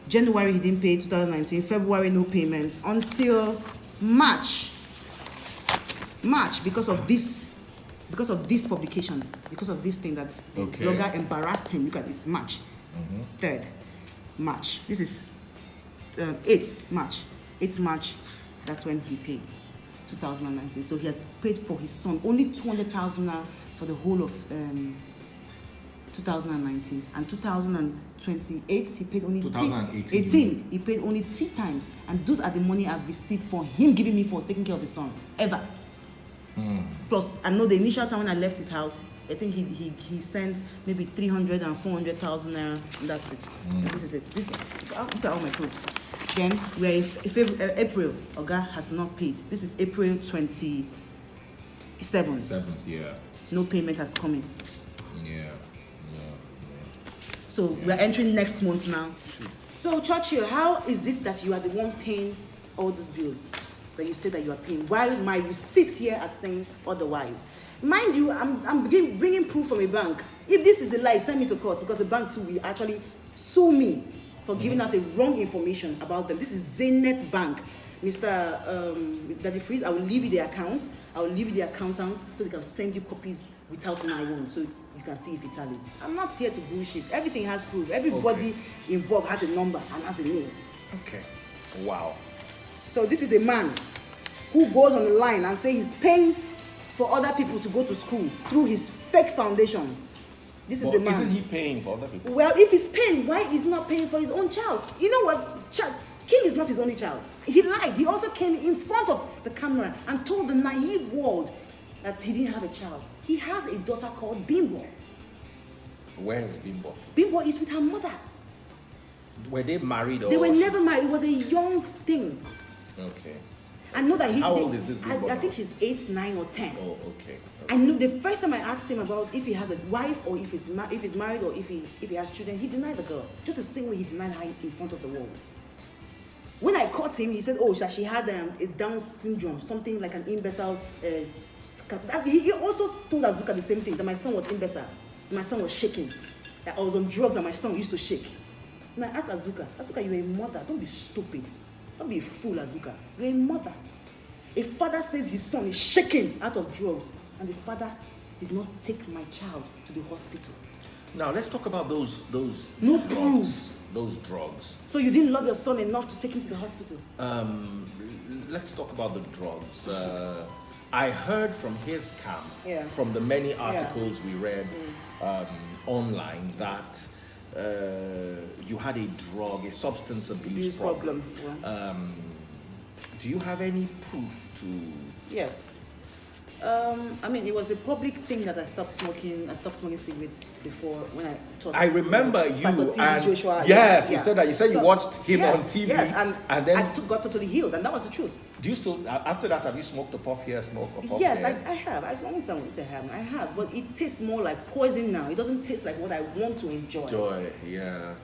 January, he didn't pay 2019. February, no payment. Until March, because of this publication, because of this thing that the blogger embarrassed him. Look at this, March. 3rd March. This is 8th March. 8th March, that's when he paid 2019. So he has paid for his son only 200,000 now for the whole of 2019. And 2028, he paid only 2018. He paid only 3 times. And those are the money I've received for him giving me for taking care of his son, ever. Plus, I know the initial time when I left his house, I think he sent maybe 300 and 400,000 naira, and that's it. This is it. These are all my proof. Then we are in April. Oga has not paid. This is April 27th. 7th, yeah. No payment has come in. Yeah. So we are entering next month now. So Churchill, how is it that you are the one paying all these bills that you say that you are paying, while my receipts here are saying otherwise? Mind you, I'm bringing proof from a bank. If this is a lie, send me to court, because the bank too will actually sue me for giving out a wrong information about them. This is Zenith Bank. Mr. Daddy Freeze, I will leave you the account. I will leave you the accountant so they can send you copies without my own, so you can see if it tallies. I'm not here to bullshit. Everything has proof. Everybody involved has a number and has a name. Okay. Wow. So this is a man who goes on the line and says he's paying for other people to go to school through his fake foundation. This is the man. Isn't he paying for other people? Well, if he's paying, why is he not paying for his own child? You know what? King is not his only child. He lied. He also came in front of the camera and told the naive world that he didn't have a child. He has a daughter called Bimbo. Where is Bimbo? Bimbo is with her mother. Were they married or? They were never married. It was a young thing. Okay. I know that How old is this Bimbo? I think she's 8, 9, or 10. Oh, okay. I know the first time I asked him about if he has a wife or if he's married or if he has children, he denied the girl. Just the same way he denied her in front of the world. When I caught got him, he said, oh, she had a Down syndrome, something like an imbecile. He also told Azuka the same thing, that my son was imbecile. My son was shaking. That I was on drugs and my son used to shake. And I asked Azuka, you're a mother. Don't be stupid. Don't be a fool, Azuka. You're a mother. A father says his son is shaking out of drugs, and the father did not take my child to the hospital. Now let's talk about those no drugs. proof. Those drugs. So you didn't love your son enough to take him to the hospital? Let's talk about the drugs. I heard from his camp, from the many articles we read online, that you had a substance abuse problem. Yeah. Do you have any proof to? Yes. I mean, it was a public thing that I stopped smoking. I stopped smoking cigarettes before when I taught. I remember you and Joshua. Yes, you said that. You said you watched him on TV. Yes, and then I got totally healed, and that was the truth. Do you still, after that, have you smoked a puff here, smoke a puff Yes, there? I have. I don't want to have. I have, but it tastes more like poison now. It doesn't taste like what I want to enjoy. Yeah.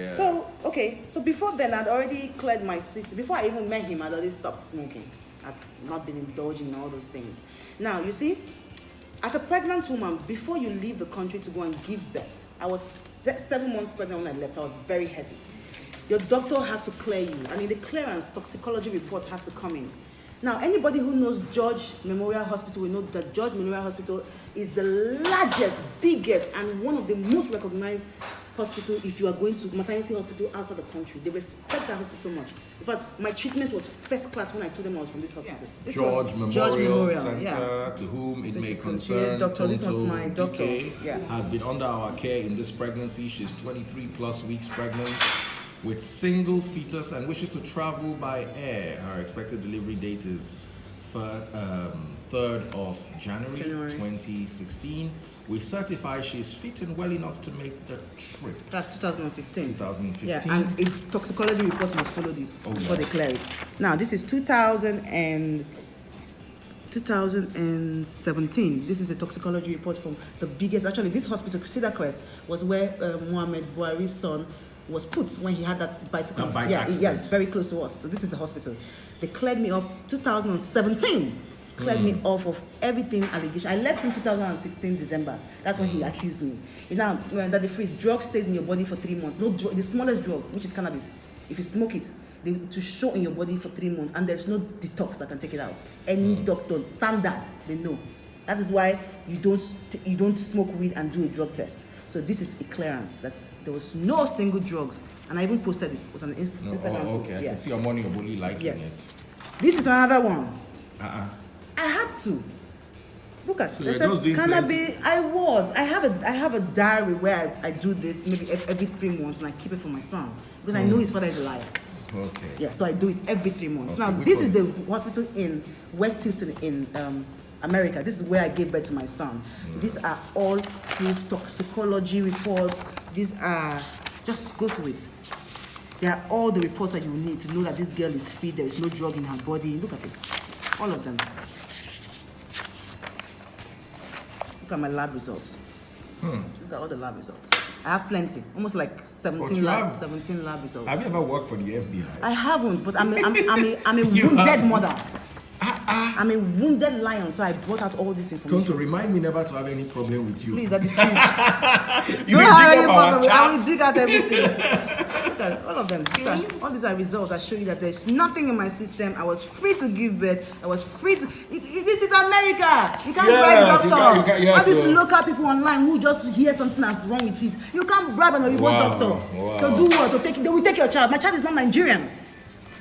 So, okay. So before then, I'd already cleared my system. Before I even met him, I'd already stopped smoking. I'd not been indulging in all those things. Now, you see, as a pregnant woman, before you leave the country to go and give birth, I was 7 months pregnant when I left. I was very heavy. Your doctor has to clear you, and in the clearance, toxicology report has to come in. Now, anybody who knows George Memorial Hospital will know that George Memorial Hospital is the largest, biggest, and one of the most recognized hospitals if you are going to maternity hospital outside the country. They respect that hospital so much. In fact, my treatment was first class when I told them I was from this hospital. Yeah. George Memorial Center, to whom it may concern. Doctor, this was my doctor. DIKEH has been under our care in this pregnancy. She's 23 plus weeks pregnant with single fetus and wishes to travel by air. Her expected delivery date is 3rd of January 2016. We certify she's fit and well enough to make the trip. That's 2015. 2015. Yeah, and a toxicology report must follow this before they clear it. Now, this is 2017. This is a toxicology report from the biggest. Actually, this hospital, Cedar Crest, was where Mohammed Buhari's son was put when he had that bicycle. It's very close to us. So this is the hospital. They cleared me off 2017. Cleared me off of everything allegation. I left in 2016 December. That's when he accused me. Now, that the freeze, drug stays in your body for 3 months. No drug, the smallest drug, which is cannabis. If you smoke it, to show in your body for 3 months, and there's no detox that can take it out. Any doctor, standard, they know. That is why you don't smoke weed and do a drug test. So this is a clearance that there was no single drugs, and I even posted it. It was on Instagram post. I can see your money, you're really liking it. This is another one. I had to. Look at it. Cannabis. I have a diary where I do this maybe every 3 months, and I keep it for my son because I know his father is a liar. Okay. Yeah, so I do it every 3 months. Now, this is the hospital in West Houston in America. This is where I gave birth to my son. These are all proof toxicology reports. These are, just go through it. They are all the reports that you need to know that this girl is fit, there is no drug in her body. Look at it. All of them. Look at my lab results. Look at all the lab results. I have plenty, almost like 17 lab results. Have you ever worked for the FBI? I haven't, but I'm a wounded mother. I'm a wounded lion, so I brought out all this information. Tonto, remind me never to have any problem with you. Please, at the feet. Don't have any problem. I will dig out everything. Look at all of them. All these are results that show you that there's nothing in my system. I was free to give birth. I was free to. This is America. You can't bribe doctor. All these local people online who just hear something that's wrong with it. You can't bribe an Oyibo doctor to do what? They will take your child. My child is not Nigerian,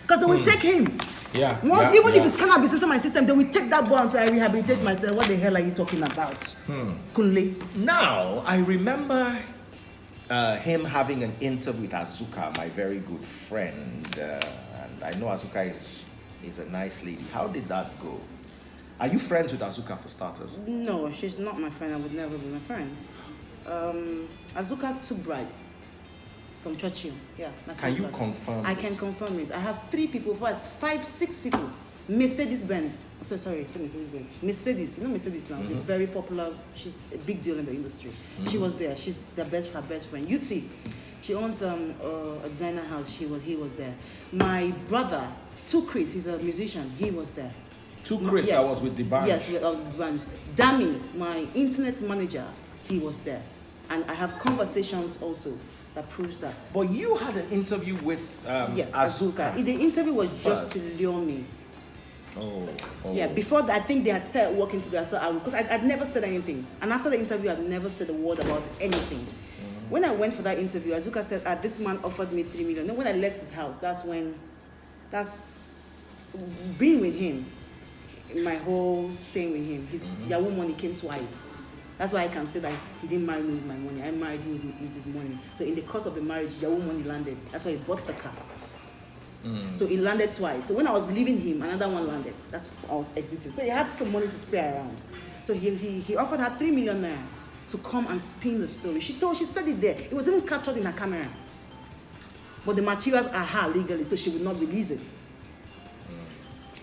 because they will take him. Even if it's cannabis inside my system, they will take that boy until I rehabilitate myself. What the hell are you talking about? Kunle. Now, I remember him having an interview with Azuka, my very good friend. And I know Azuka is a nice lady. How did that go? Are you friends with Azuka for starters? No, she's not my friend. I would never be my friend. Azuka took bribe from Churchill. Can you confirm I can confirm it. I have 3 people, 5, 6 people. Mercedes-Benz. Mercedes-Benz. Mercedes, you know Mercedes now. They're very popular. She's a big deal in the industry. She was there. She's her best friend. UT. She owns a designer house. He was there. My brother, Chris, he's a musician. He was there. Chris, yes. I was with the band. Yes, I was with the band. Dami, my internet manager, he was there. And I have conversations also that proves that. But you had an interview with yes, Azuka. The interview was just to lure me. Oh. Yeah, before that, I think they had started working together. So because I'd never said anything. And after the interview, I'd never said a word about anything. When I went for that interview, Azuka said, this man offered me 3 million. Then when I left his house, that's being with him, my whole staying with him, his Yahoo money came twice. That's why I can say that he didn't marry me with my money. I married him with his money. So in the course of the marriage, Yahoo money landed. That's why he bought the car. So it landed twice. So when I was leaving him, another one landed. That's I was exiting. So he had some money to spare around. So he offered her 3 million naira to come and spin the story. She said it there. It was even captured in her camera. But the materials are her legally, so she would not release it.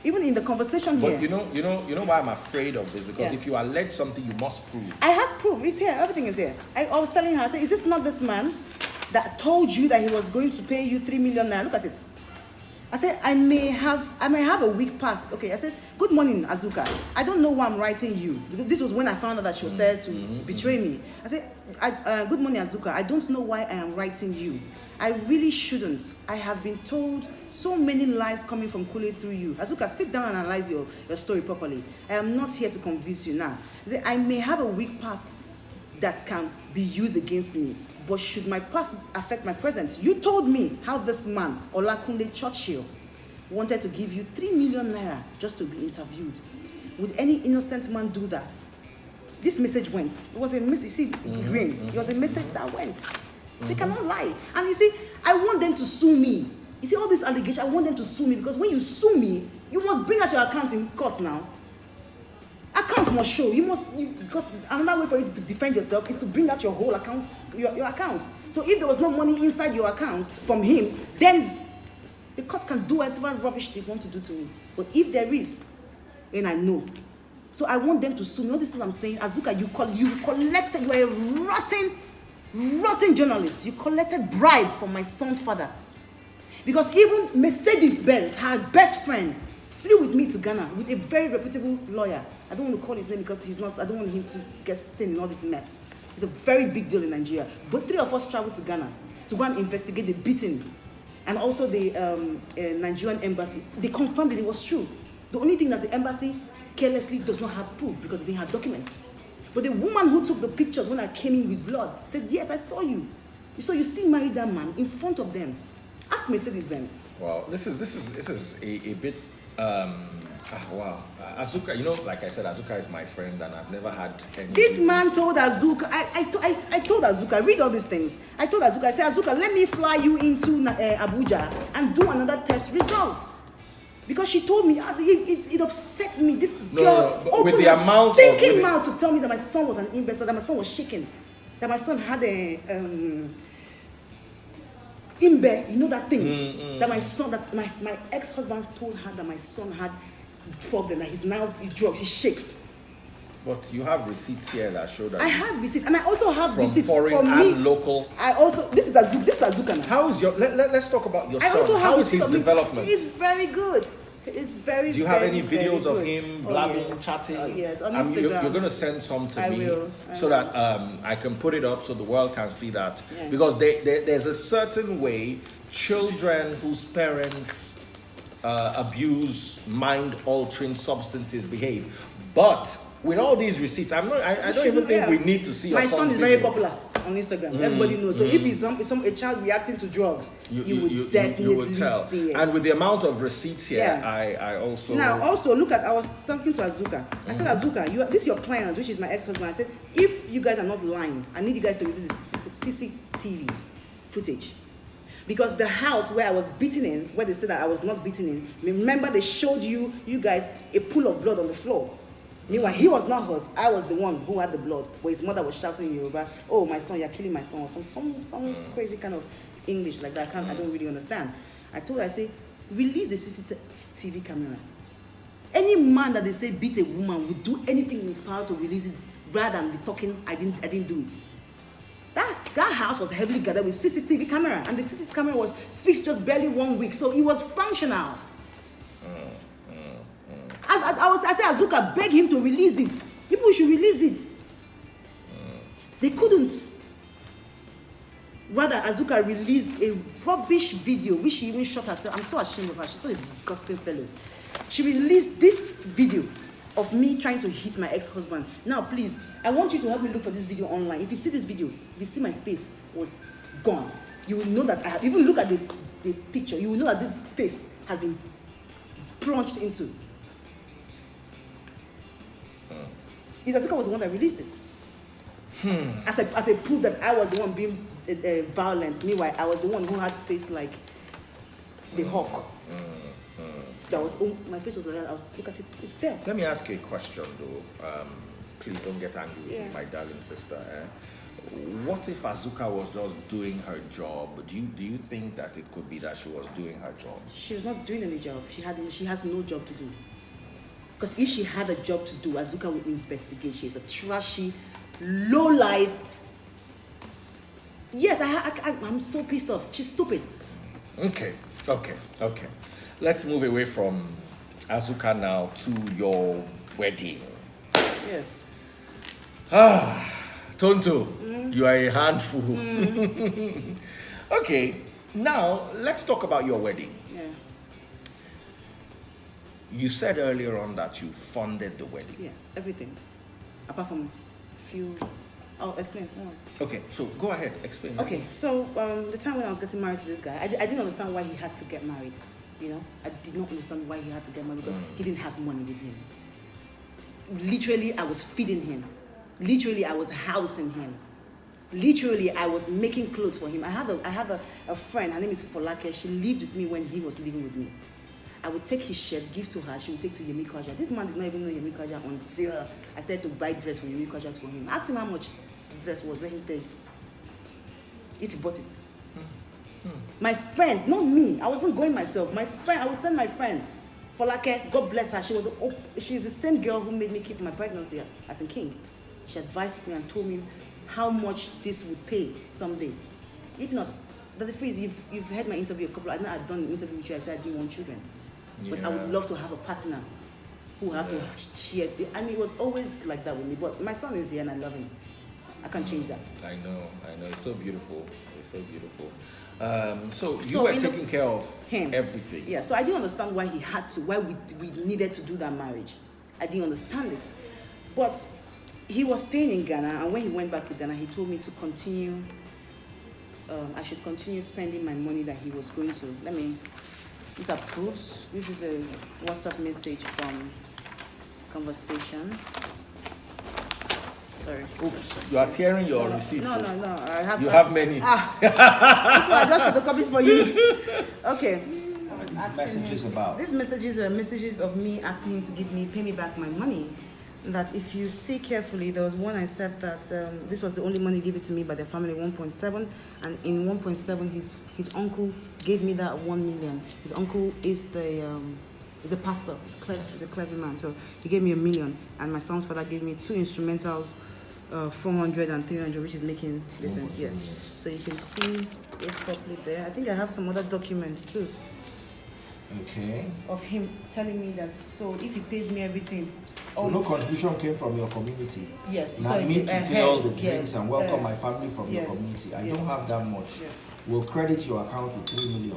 Even in the conversation here. But you know why I'm afraid of this? Because if you allege something, you must prove. I have proof. It's here. Everything is here. I was telling her, I said, is this not this man that told you that he was going to pay you 3 million naira? Look at it. I said, I may have a week past. Okay, I said, good morning, Azuka. I don't know why I'm writing you. Because this was when I found out that she was there to betray me. I said, good morning, Azuka. I don't know why I am writing you. I really shouldn't. I have been told so many lies coming from Kule through you. Azuka, sit down and analyze your story properly. I am not here to convince you now. I said, I may have a weak past that can be used against me. But should my past affect my present? You told me how this man, Olakunle Churchill, wanted to give you 3 million naira just to be interviewed. Would any innocent man do that? This message went. It was a message, see, green. It was a message that went. She cannot lie. And you see, I want them to sue me. You see, all these allegations, I want them to sue me because when you sue me, you must bring out your account in court now. Account must show. Because another way for you to defend yourself is to bring out your whole account, your account. So if there was no money inside your account from him, then the court can do whatever rubbish they want to do to me. But if there is, then I know. So I want them to sue me. All this is what I'm saying. Azuka, you collected, you are a rotten journalist. You collected bribe from my son's father. Because even Mercedes-Benz, her best friend, flew with me to Ghana with a very reputable lawyer. I don't want to call his name because he's not, I don't want him to get stained in all this mess. It's a very big deal in Nigeria. But 3 of us traveled to Ghana to go and investigate the beating. And also the Nigerian embassy. They confirmed that it was true. The only thing that the embassy carelessly does not have proof because they didn't have documents. But the woman who took the pictures when I came in with blood said, yes, I saw you. So you still married that man in front of them. Ask Mercedes-Benz. Wow, this is a bit wow. Azuka, like I said, Azuka is my friend and I've never had any. This man told Azuka, I told Azuka, read all these things. I told Azuka, I said, Azuka, let me fly you into Abuja and do another test results. Because she told me, it upset me. This girl opened her stinking mouth to tell me that my son was an investor, that my son was shaking, that my son had a imbe, you know that thing, that my son, that my ex-husband told her that my son had problem, that he's drugs, he shakes. But you have receipts here that show that. I have receipts, and I also have from receipts foreign from and me. Local. I also, this is Azuka now. How is your? Let's talk about your son. I also have How is his development? He's very good. It's very. Do you have very, any videos of him blabbing, yes. chatting? Yes, on Instagram. You're going to send some to me so that I can put it up so the world can see that. Yeah. Because there's a certain way children whose parents abuse mind-altering substances behave. But with all these receipts, I don't even think we need to see your My son is very popular on Instagram. Everybody knows. So if it's a child reacting to drugs, you would definitely see it. And with the amount of receipts here, I also... Now, also, look at, I was talking to Azuka. I said, Azuka, this is your client, which is my ex-husband. I said, if you guys are not lying, I need you guys to release the CCTV footage. Because the house where I was beaten in, where they said that I was not beaten in, remember they showed you guys a pool of blood on the floor. Meanwhile, he was not hurt. I was the one who had the blood. But his mother was shouting in Yoruba, oh, my son, you're killing my son. Or some crazy kind of English like that. I don't really understand. I told her, I say, release the CCTV camera. Any man that they say beat a woman would do anything in his power to release it rather than be talking, I didn't do it. That house was heavily guarded with CCTV camera, and the CCTV camera was fixed just barely 1 week, so it was functional. I said, Azuka, beg him to release it. People should release it. They couldn't. Rather, Azuka released a rubbish video, which she even shot herself. I'm so ashamed of her. She's such a disgusting fellow. She released this video of me trying to hit my ex-husband. Now, please, I want you to help me look for this video online. If you see this video, if you see my face was gone, you will know that I have, even look at the picture, you will know that this face has been plunged into. Azuka was the one that released it. As a proof that I was the one being violent. Meanwhile, I was the one who had to face like the hawk. That was my face was around. I was look at it. It's there. Let me ask you a question, though. Please don't get angry with me, my darling sister. What if Azuka was just doing her job? Do you think that it could be that she was doing her job? She's not doing any job. She has no job to do. Because if she had a job to do, Azuka would investigate. She's a trashy, low life. Yes, I'm so pissed off. She's stupid. Okay. Let's move away from Azuka now to your wedding. Yes. Tonto, you are a handful. Okay, now let's talk about your wedding. Yeah. You said earlier on that you funded the wedding. Yes, everything. Apart from few... I'll explain. Okay, so go ahead, explain. Okay, so the time when I was getting married to this guy, I didn't understand why he had to get married. You know, I did not understand why he had to get married because he didn't have money with him. Literally, I was feeding him. Literally, I was housing him. Literally, I was making clothes for him. I had a friend, her name is Olakunle. She lived with me when he was living with me. I would take his shirt, give to her. She would take to Yemi Kwaja. This man did not even know Yemi Kwaja until I started to buy dress from Yemi Kwaja for him. Ask him how much the dress was. Let him tell you. If he bought it. My friend, not me. I wasn't going myself. My friend, I would send my friend. Folake, God bless her. She's the same girl who made me keep my pregnancy as a king. She advised me and told me how much this would pay someday. If not, but the phrase you've heard my interview a couple. I know I've done an interview with you. I said I didn't want children, but I would love to have a partner who would have to share. And it was always like that with me. But my son is here and I love him. I can't change that. I know. It's so beautiful. So you were taking care of him, everything. Yeah. So I didn't understand why he had to. Why we needed to do that marriage. I didn't understand it, but he was staying in Ghana, and when he went back to Ghana, he told me to continue. I should continue spending my money that he was going to. These are proofs. This is a WhatsApp message from conversation. Sorry. Oops, you are tearing your receipts. No. I have. You have many. This one I just photocopied for you. Okay. These messages about. These messages are messages of me asking him to pay me back my money. That if you see carefully, there was one I said that this was the only money given to me by the family, 1.7, and in 1.7 his uncle gave me that 1 million. His uncle is a pastor. He's a clever man, so he gave me $1 million, and my son's father gave me 2 instrumentals, 400 and 300, which is making this. Yes, so you can see it properly there. I think I have some other documents too. Okay. Of him telling me that so if he pays me everything. No contribution came from your community. Yes. Now I need to pay all the drinks and welcome my family from your community. I don't have that much. Yes. We'll credit your account with 3 million.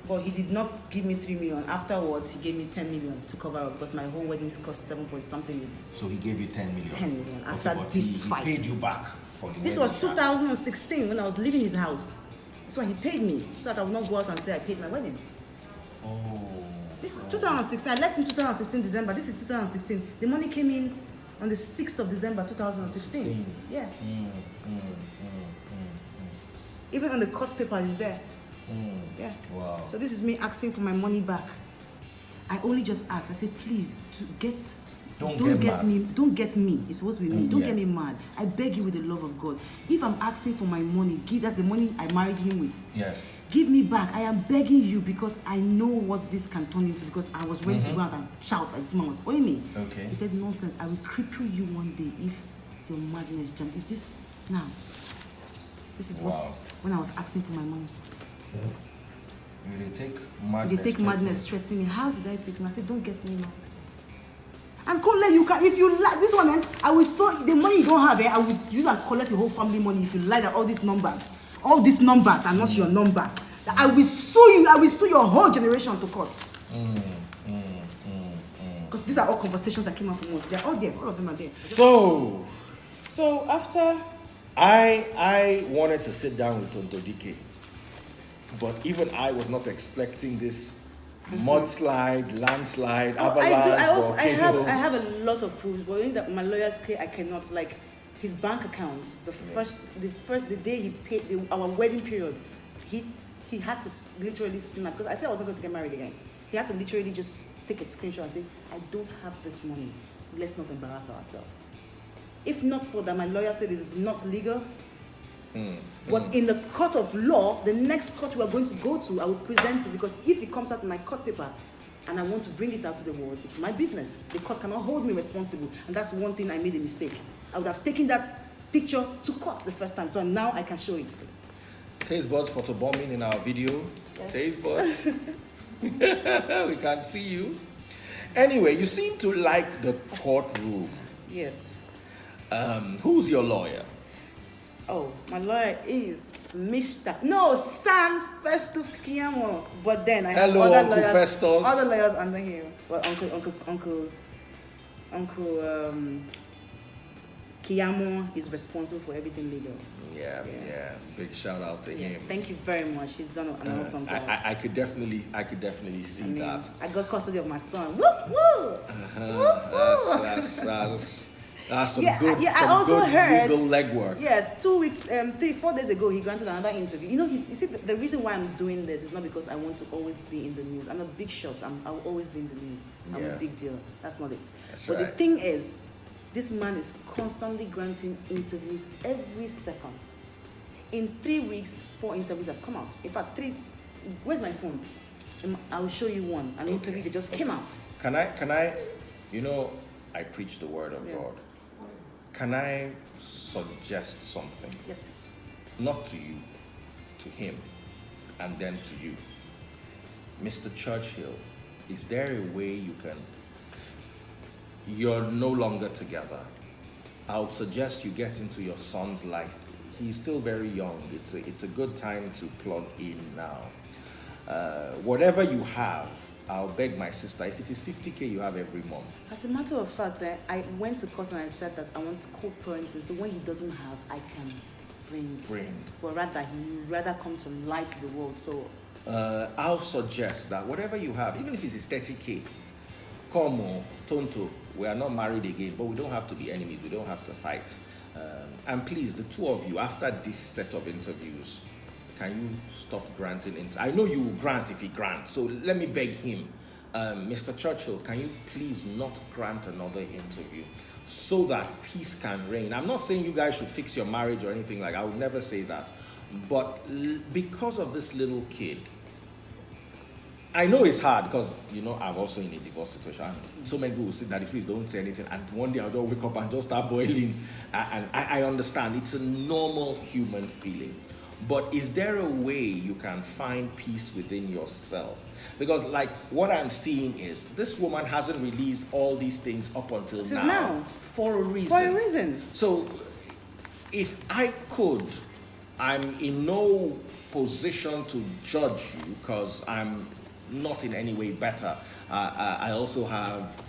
But he did not give me 3 million. Afterwards, he gave me 10 million to cover up because my whole wedding cost 7 point something. So he gave you 10 million. 10 million after but this he fight. paid you back for the This wedding was 2016 when I was leaving his house. That's why he paid me so that I would not go out and say I paid my wedding. Oh. This is 2016. I left in 2016 December. This is 2016. The money came in on the 6th of December 2016. Yeah. Even on the court paper is there. Yeah. Wow. So this is me asking for my money back. I only just asked. I said, please, don't get me. It's supposed to be me. Don't get me mad. I beg you with the love of God. If I'm asking for my money, that's the money I married him with. Yes. Give me back. I am begging you because I know what this can turn into because I was ready to go out and shout like this man was owing me. Okay. He said, nonsense. I will cripple you one day if your madness jump. Is this now? This is what, when I was asking for my money. They take madness threatening me. How did I pick him? I said, don't get me now. And Kole, you can, if you like this one, I will so the money you don't have, I would use and collect your whole family money if you like that all these numbers are not your number. I will sue you, I will sue your whole generation to court. Because these are all conversations that came out from us. They're all there, all of them are there. So after I wanted to sit down with Tonto DIKEH, but even I was not expecting this mudslide, landslide, avalanche. I have a lot of proofs, but in that my lawyer's case, I cannot, like his bank account. The day he paid our wedding period, he had to literally snap, because I said I was not going to get married again. He had to literally just take a screenshot and say, I don't have this money. Let's not embarrass ourselves. If not for that, my lawyer said it is not legal. But in the court of law, the next court we are going to go to, I will present it, because if it comes out in my court paper and I want to bring it out to the world, it's my business. The court cannot hold me responsible. And that's one thing I made a mistake. I would have taken that picture to court the first time, so now I can show it. Taste buds photobombing in our video. Yes. Taste buds. We can't see you. Anyway, you seem to like the courtroom. Yes. Who's your lawyer? Oh, my lawyer is San Festus Kiamo. But then I have other lawyers under him. Well, Uncle Kiamo is responsible for everything legal. Yeah. Big shout out to him. Thank you very much. He's done an awesome job. I could definitely see that. I got custody of my son. Whoop woo! That's some good legal legwork. Yes, 4 days ago, he granted another interview. You know, you see, the reason why I'm doing this is not because I want to always be in the news. I'm a big shot. I'll always be in the news. I'm a big deal. That's not it. But the thing is, this man is constantly granting interviews every second. In 3 weeks, 4 interviews have come out. In fact, 3. Where's my phone? I will show you one. An interview that just came out. Can I? You know, I preach the word of God. Can I suggest something? Yes, please. Not to you, to him, and then to you. Mr. Churchill, is there a way you can... You're no longer together. I would suggest you get into your son's life. He's still very young. It's a good time to plug in now. Whatever you have, I'll beg my sister, if it is 50K you have every month. As a matter of fact, I went to court and I said that I want co-parenting, so when he doesn't have, I can bring. But rather, he rather come to light to the world. So I'll suggest that whatever you have, even if it is 30K, come on, Tonto, we are not married again, but we don't have to be enemies, we don't have to fight. And please, the two of you, after this set of interviews, can you stop granting I know you will grant if he grants, so let me beg him. Mr. Churchill, can you please not grant another interview so that peace can reign? I'm not saying you guys should fix your marriage or anything like that. I would never say that. But because of this little kid, I know it's hard because, you know, I'm also in a divorce situation. So many people will say, Daddy, please don't say anything. And one day I'll just wake up and just start boiling. And I understand. It's a normal human feeling. But is there a way you can find peace within yourself? Because like what I'm seeing is this woman hasn't released all these things up until now for a reason. So if I could, I'm in no position to judge you because I'm not in any way better. I also have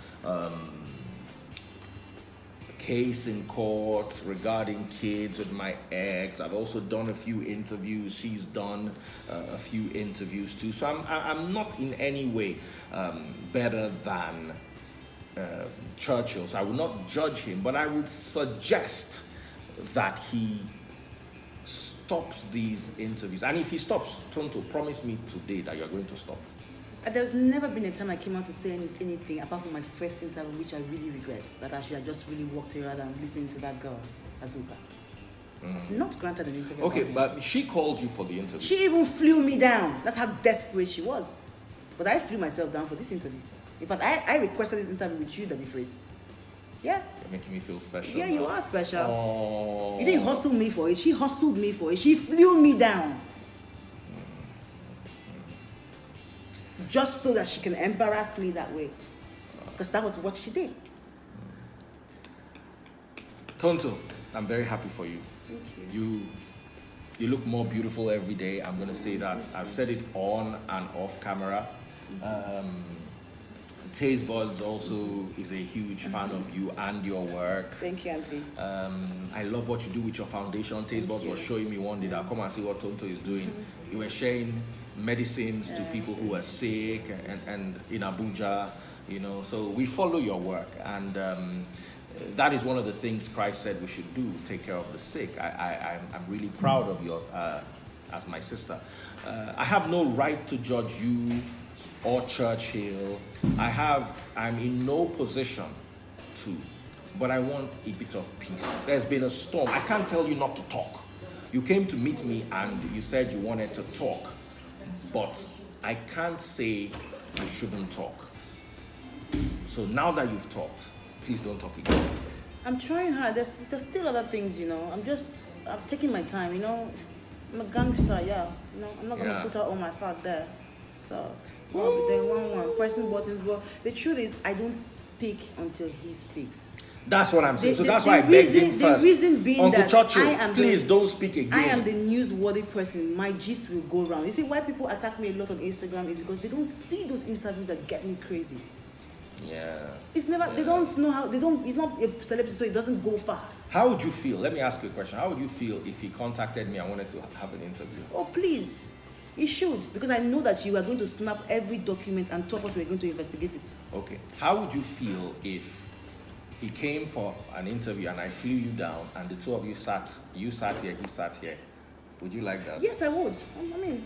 case in court regarding kids with my ex. I've also done a few interviews. She's done a few interviews too. So I'm not in any way better than Churchill. So I will not judge him, but I would suggest that he stops these interviews. And if he stops, Tonto, promise me today that you're going to stop. There's never been a time I came out to say anything apart from my first interview, which I really regret, that I should have just really walked around and listened to that girl, Azuka. Not granted an interview. Okay, but she called you for the interview. She even flew me down. That's how desperate she was. But I flew myself down for this interview. In fact, I requested this interview with you, Daddy Phrase. Yeah. You're making me feel special. Yeah, you are special. Oh. You didn't hustle me for it. She hustled me for it. She flew me down. Just so that she can embarrass me that way. Because that was what she did. Tonto, I'm very happy for you. Thank you. You look more beautiful every day. I'm going to say that. I've said it on and off camera. Taste Buds also is a huge fan of you and your work. Thank you, Auntie. I love what you do with your foundation. Taste Buds was showing me one day that come and see what Tonto is doing. You were sharing medicines to people who are sick and in Abuja, you know. So we follow your work, and that is one of the things Christ said we should do: take care of the sick. I'm really proud of you as my sister. I have no right to judge you or Churchill. I'm in no position to, but I want a bit of peace. There's been a storm. I can't tell you not to talk. You came to meet me and you said you wanted to talk, but I can't say you shouldn't talk. So now that you've talked, please don't talk again. I'm trying hard. There's still other things, you know. I'm taking my time, you know. I'm a gangster, yeah. You know, I'm not gonna put out all my fact there. So I'll be there one pressing buttons. But the truth is, I don't speak until he speaks. That's what I'm saying. So that's why I begged him first. The reason being Uncle that Churchill, please don't speak again. I am the newsworthy person. My gist will go around. You see why people attack me a lot on Instagram is because they don't see those interviews that get me crazy. Yeah. It's never. Yeah. They don't know how. It's not a celebrity, so it doesn't go far. How would you feel? Let me ask you a question. How would you feel if he contacted me and wanted to have an interview? Oh, please. You should, because I know that you are going to snap every document and told us we're going to investigate it. Okay. How would you feel if he came for an interview and I flew you down and the two of you sat here, he sat here? Would you like that? Yes, I would. I mean,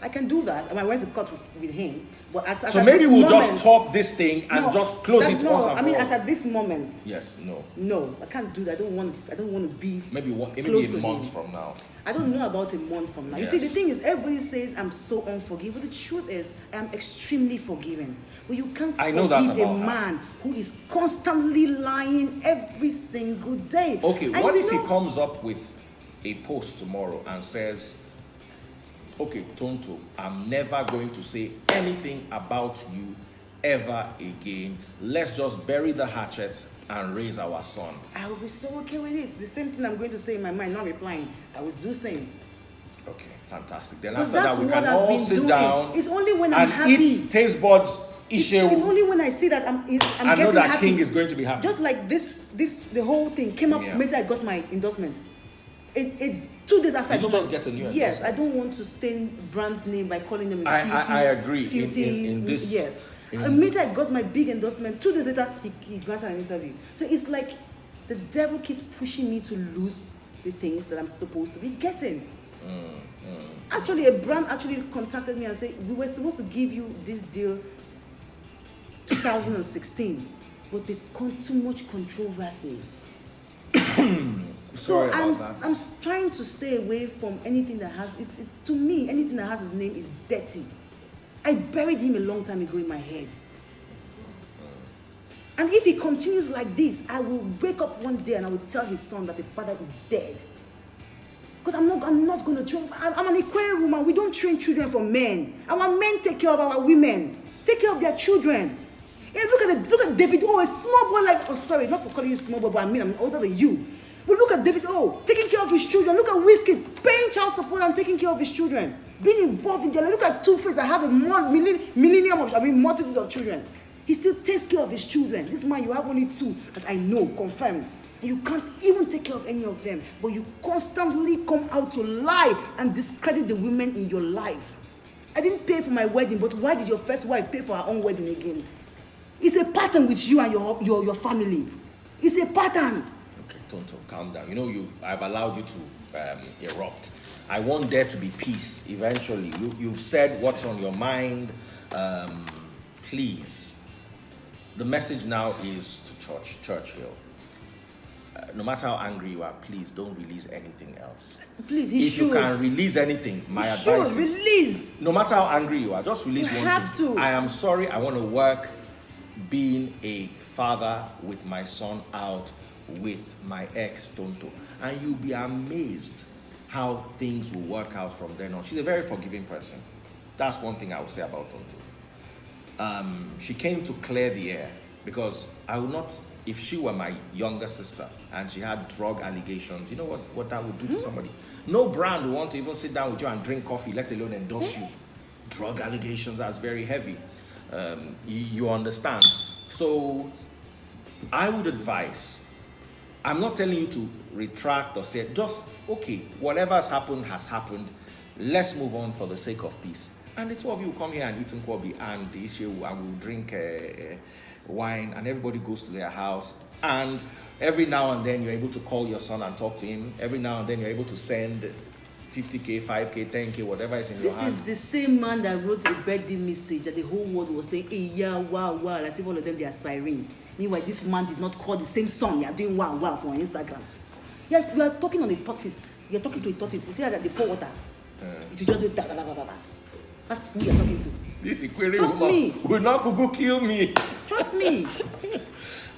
I can do that. I went to court with him, but so maybe we'll just talk this thing and just close it once and for all. I mean, as at this moment. Yes. No. No, I can't do that. I don't want to be. Maybe a month from now. I don't know about a month from now. Yes. You see, the thing is, everybody says I'm so unforgiving. But the truth is, I'm extremely forgiving. But you can't forgive a man who is constantly lying every single day. Okay, what if he comes up with a post tomorrow and says, okay, Tonto, I'm never going to say anything about you ever again. Let's just bury the hatchet and raise our son. I will be so okay with it. The same thing I'm going to say in my mind, not replying. I will do the same. Okay, fantastic. Then after that, we can all sit down. It's only when I'm happy. Eat Taste Buds. It's only when I see that I'm getting happy. I know that King is going to be happy. Just like the whole thing came up immediately I got my endorsement. 2 days after Did you just get a new endorsement? Yes, I don't want to stain brand's name by calling them I agree. In this. Yes. Immediately I got my big endorsement. 2 days later, he granted an interview. So it's like the devil keeps pushing me to lose the things that I'm supposed to be getting. Actually, a brand actually contacted me and said, we were supposed to give you this deal 2016, but they caused too much controversy. So I'm trying to stay away from anything that has to me, anything that has his name is dirty. I buried him a long time ago in my head. And if he continues like this, I will wake up one day and I will tell his son that the father is dead. Because I'm not going to train. I'm an aquarium woman. We don't train children for men. Our men take care of our women. Take care of their children. Yeah, look at David. Oh, a small boy sorry, not for calling you small boy, but I'm older than you. But look at David. Oh, taking care of his children. Look at Whiskey, paying child support and taking care of his children. Being involved in their life. Look at Two-Face that have a multitude of children. He still takes care of his children. This man, you have only 2 that I know, confirmed. And you can't even take care of any of them. But you constantly come out to lie and discredit the women in your life. I didn't pay for my wedding, but why did your first wife pay for her own wedding again? It's a pattern with you and your family. It's a pattern. Okay, Tonto, calm down. You know, I've allowed you to erupt. I want there to be peace eventually. You've said what's on your mind. Please. The message now is to Churchill. No matter how angry you are, please don't release anything else. Please, if you can release anything, my advice is release. No matter how angry you are, just release one thing. You have to. I am sorry. I want to work being a father with my son out with my ex Tonto, and you'll be amazed how things will work out from then on. She's a very forgiving person. That's one thing I would say about Tonto. She came to clear the air, because I would not, if she were my younger sister and she had drug allegations, you know what that would do to somebody? No brand would want to even sit down with you and drink coffee, let alone endorse you. Drug allegations, that's very heavy. You understand? So I would advise, I'm not telling you to retract or say, just, okay, whatever has happened, let's move on for the sake of peace. And the two of you come here and eat nkwobi and the issue, and we'll drink wine, and everybody goes to their house. And every now and then you're able to call your son and talk to him. Every now and then you're able to send 50K, 5K, 10K, whatever is in your hand. This is the same man that wrote a birthday message that the whole world was saying, hey, yeah, wow, wow, as if all of them, they are siren. Meanwhile, this man did not call the same son. You are doing wow, wow for Instagram. Yeah, you are talking on a tortoise. You're talking to a tortoise. You see that they pour water. It will just do da da da da da. That's who you're talking to. This Ikwere Trust me. Will not go kill me. Trust me.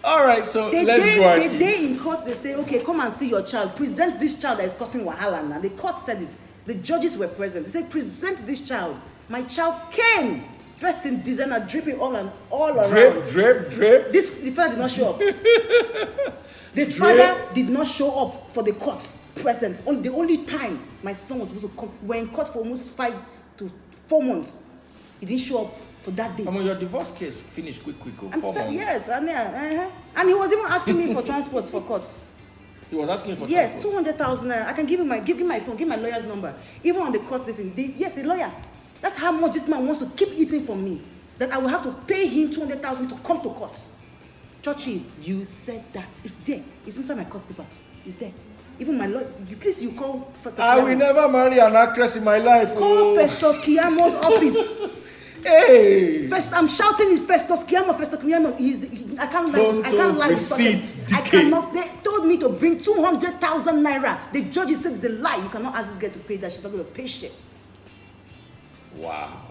All right, so let's go on. The day in court, they say, okay, come and see your child. Present this child that is causing wahala now. The court said it. The judges were present. They said, present this child. My child came, dressed in designer, dripping all around. Drip. The father did not show up. The father did not show up for the court presence. The only time my son was supposed to come, we were in court for almost 5 to 4 months. He didn't show up for that day. Your divorce case finished quick. 4 months. Yes, and he was even asking me for transport for court. He was asking for yes, transport? 200,000. I can give him my phone, give my lawyer's number. Even on the court listen, the lawyer. That's how much this man wants to keep eating from me. That I will have to pay him 200,000 to come to court. Churchill, you said that. It's there. It's inside my court paper. It's there. Even my lawyer, please, you call Festus Kiyamo. I will never marry an actress in my life. Call Festus Kiyamo's office. Hey! I'm shouting, it's Festus Kiyamo. Festus Kiyamo. I can't lie. I can't lie. Receipts, I cannot. They told me to bring 200,000 naira. The judge said it's a lie. You cannot ask this girl to pay that. She's not going to pay shit. Wow.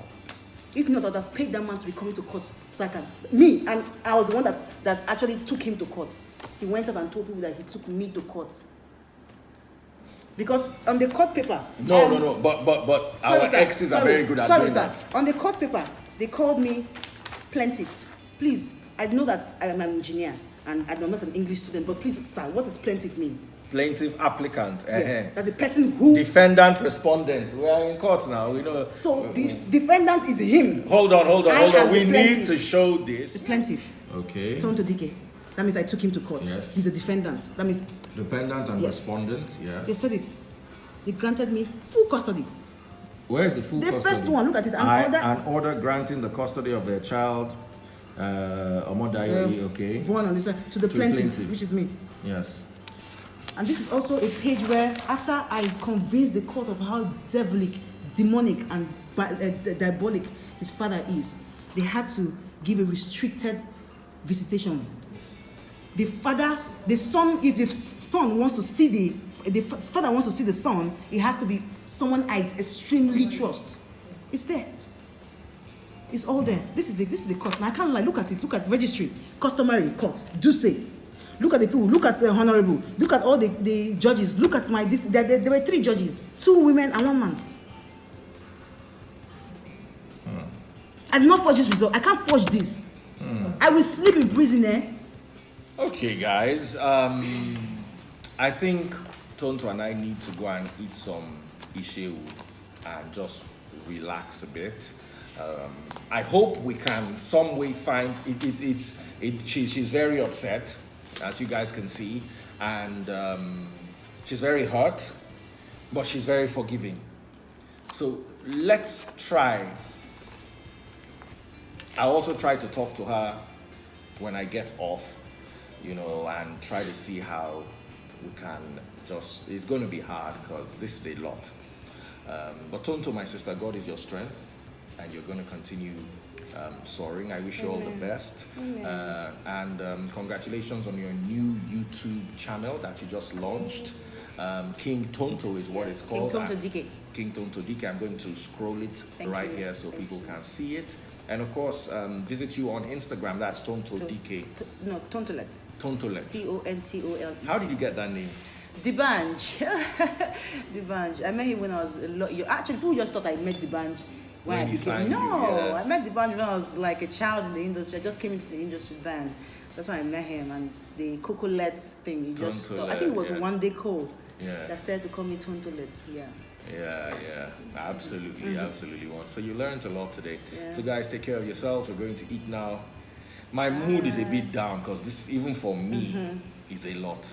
If not, I would have paid that man to be coming to court so I can. Me, and I was the one that actually took him to court. He went up and told people that he took me to court. Because on the court paper. No. But our exes are very good at doing that. On the court paper, they called me plaintiff. Please, I know that I am an engineer and I'm not an English student, but please, sir, what does plaintiff mean? Plaintiff, applicant. Yes, that's the person who. Defendant, respondent. We are in court now. We know. So the defendant is him. Hold on. We need to show this. The plaintiff. Okay. TONTO DIKEH. That means I took him to court. Yes. He's a defendant. That means. Dependent and respondent, yes. They said it. They granted me full custody. Where is the full custody? The first one, look at it. An order granting the custody of their child, okay. Born on this to the plaintiff, which is me. Yes. And this is also a page where, after I convinced the court of how devilic, demonic, and diabolic his father is, they had to give a restricted visitation. The son, if the son wants to see the father wants to see the son, it has to be someone I extremely trust. It's there. It's all there. This is the court. Now I can't lie. Look at it. Look at registry, customary court. Do say. Look at the people. Look at honorable. Look at all the judges. Look at my this. There were 3 judges, 2 women and 1 man. I did not forge this result. I can't forge this. I will sleep in prison there. Okay, guys. I think Tonto and I need to go and eat some ishewu and just relax a bit. I hope we can some way find it. She's very upset, as you guys can see, and she's very hurt, but she's very forgiving. So let's try. I'll also try to talk to her when I get off, and try to see how we can just, it's going to be hard because this is a lot. But Tonto, my sister, God is your strength and you're going to continue soaring. I wish you all the best. And congratulations on your new YouTube channel that you just launched. King Tonto is what it's called. King Tonto DIKEH. King Tonto DIKEH. I'm going to scroll it here so people can see it. And of course, visit you on Instagram. That's Tonto DK. No, Tontolet. Tontolet. Tontole. How did you get that name? Dibanj. Dibanj. I met him when I was a lot. Actually, people just thought I met Dibanj When he signed you, No, yeah. I met Dibanj when I was like a child in the industry. I just came into the industry then. That's when I met him, and the cocolet thing. He just thought, I think it was one day code that started to call me Tontolet. Yeah. Yeah, absolutely. So you learned a lot today. Yeah. So guys, take care of yourselves. We're going to eat now. My mood is a bit down because this, even for me, is a lot.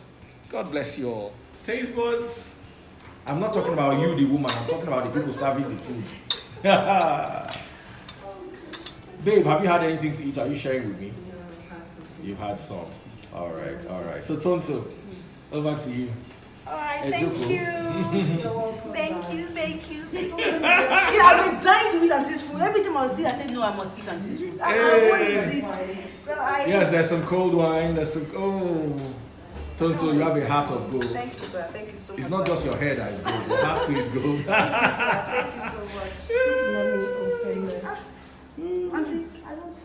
God bless you all. Taste buds. I'm not talking about you, the woman. I'm talking about the people serving the food. Babe, have you had anything to eat? Are you sharing with me? You've had some. All right. So Tonto, over to you. All right, Hey, thank Joko. you. Thank you. Yeah, I've been dying to eat Auntie's food. Every time I see, I say, no, I must eat Auntie's food. What is it? So Yes, there's some cold wine. There's some. Tonto, you have a heart of gold. Thank you, sir. Thank you so much. It's not just your hair that is gold. Your heart too is gold. Thank you so much. Let me open this. Auntie, I don't.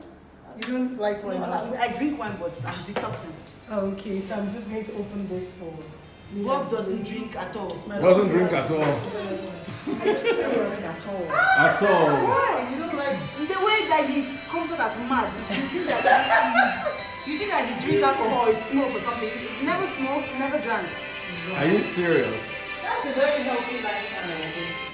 You don't like wine? I drink wine, but I'm detoxing. Okay, so I'm just going to open this for me. Bob doesn't drink at all. Doesn't drink at all. I don't drink at all. At all. Why? You don't like? The way that he comes out as mad, you think that he drinks alcohol, he smokes or something. He never smokes, he never drank. Are you serious? That's a very healthy lifestyle.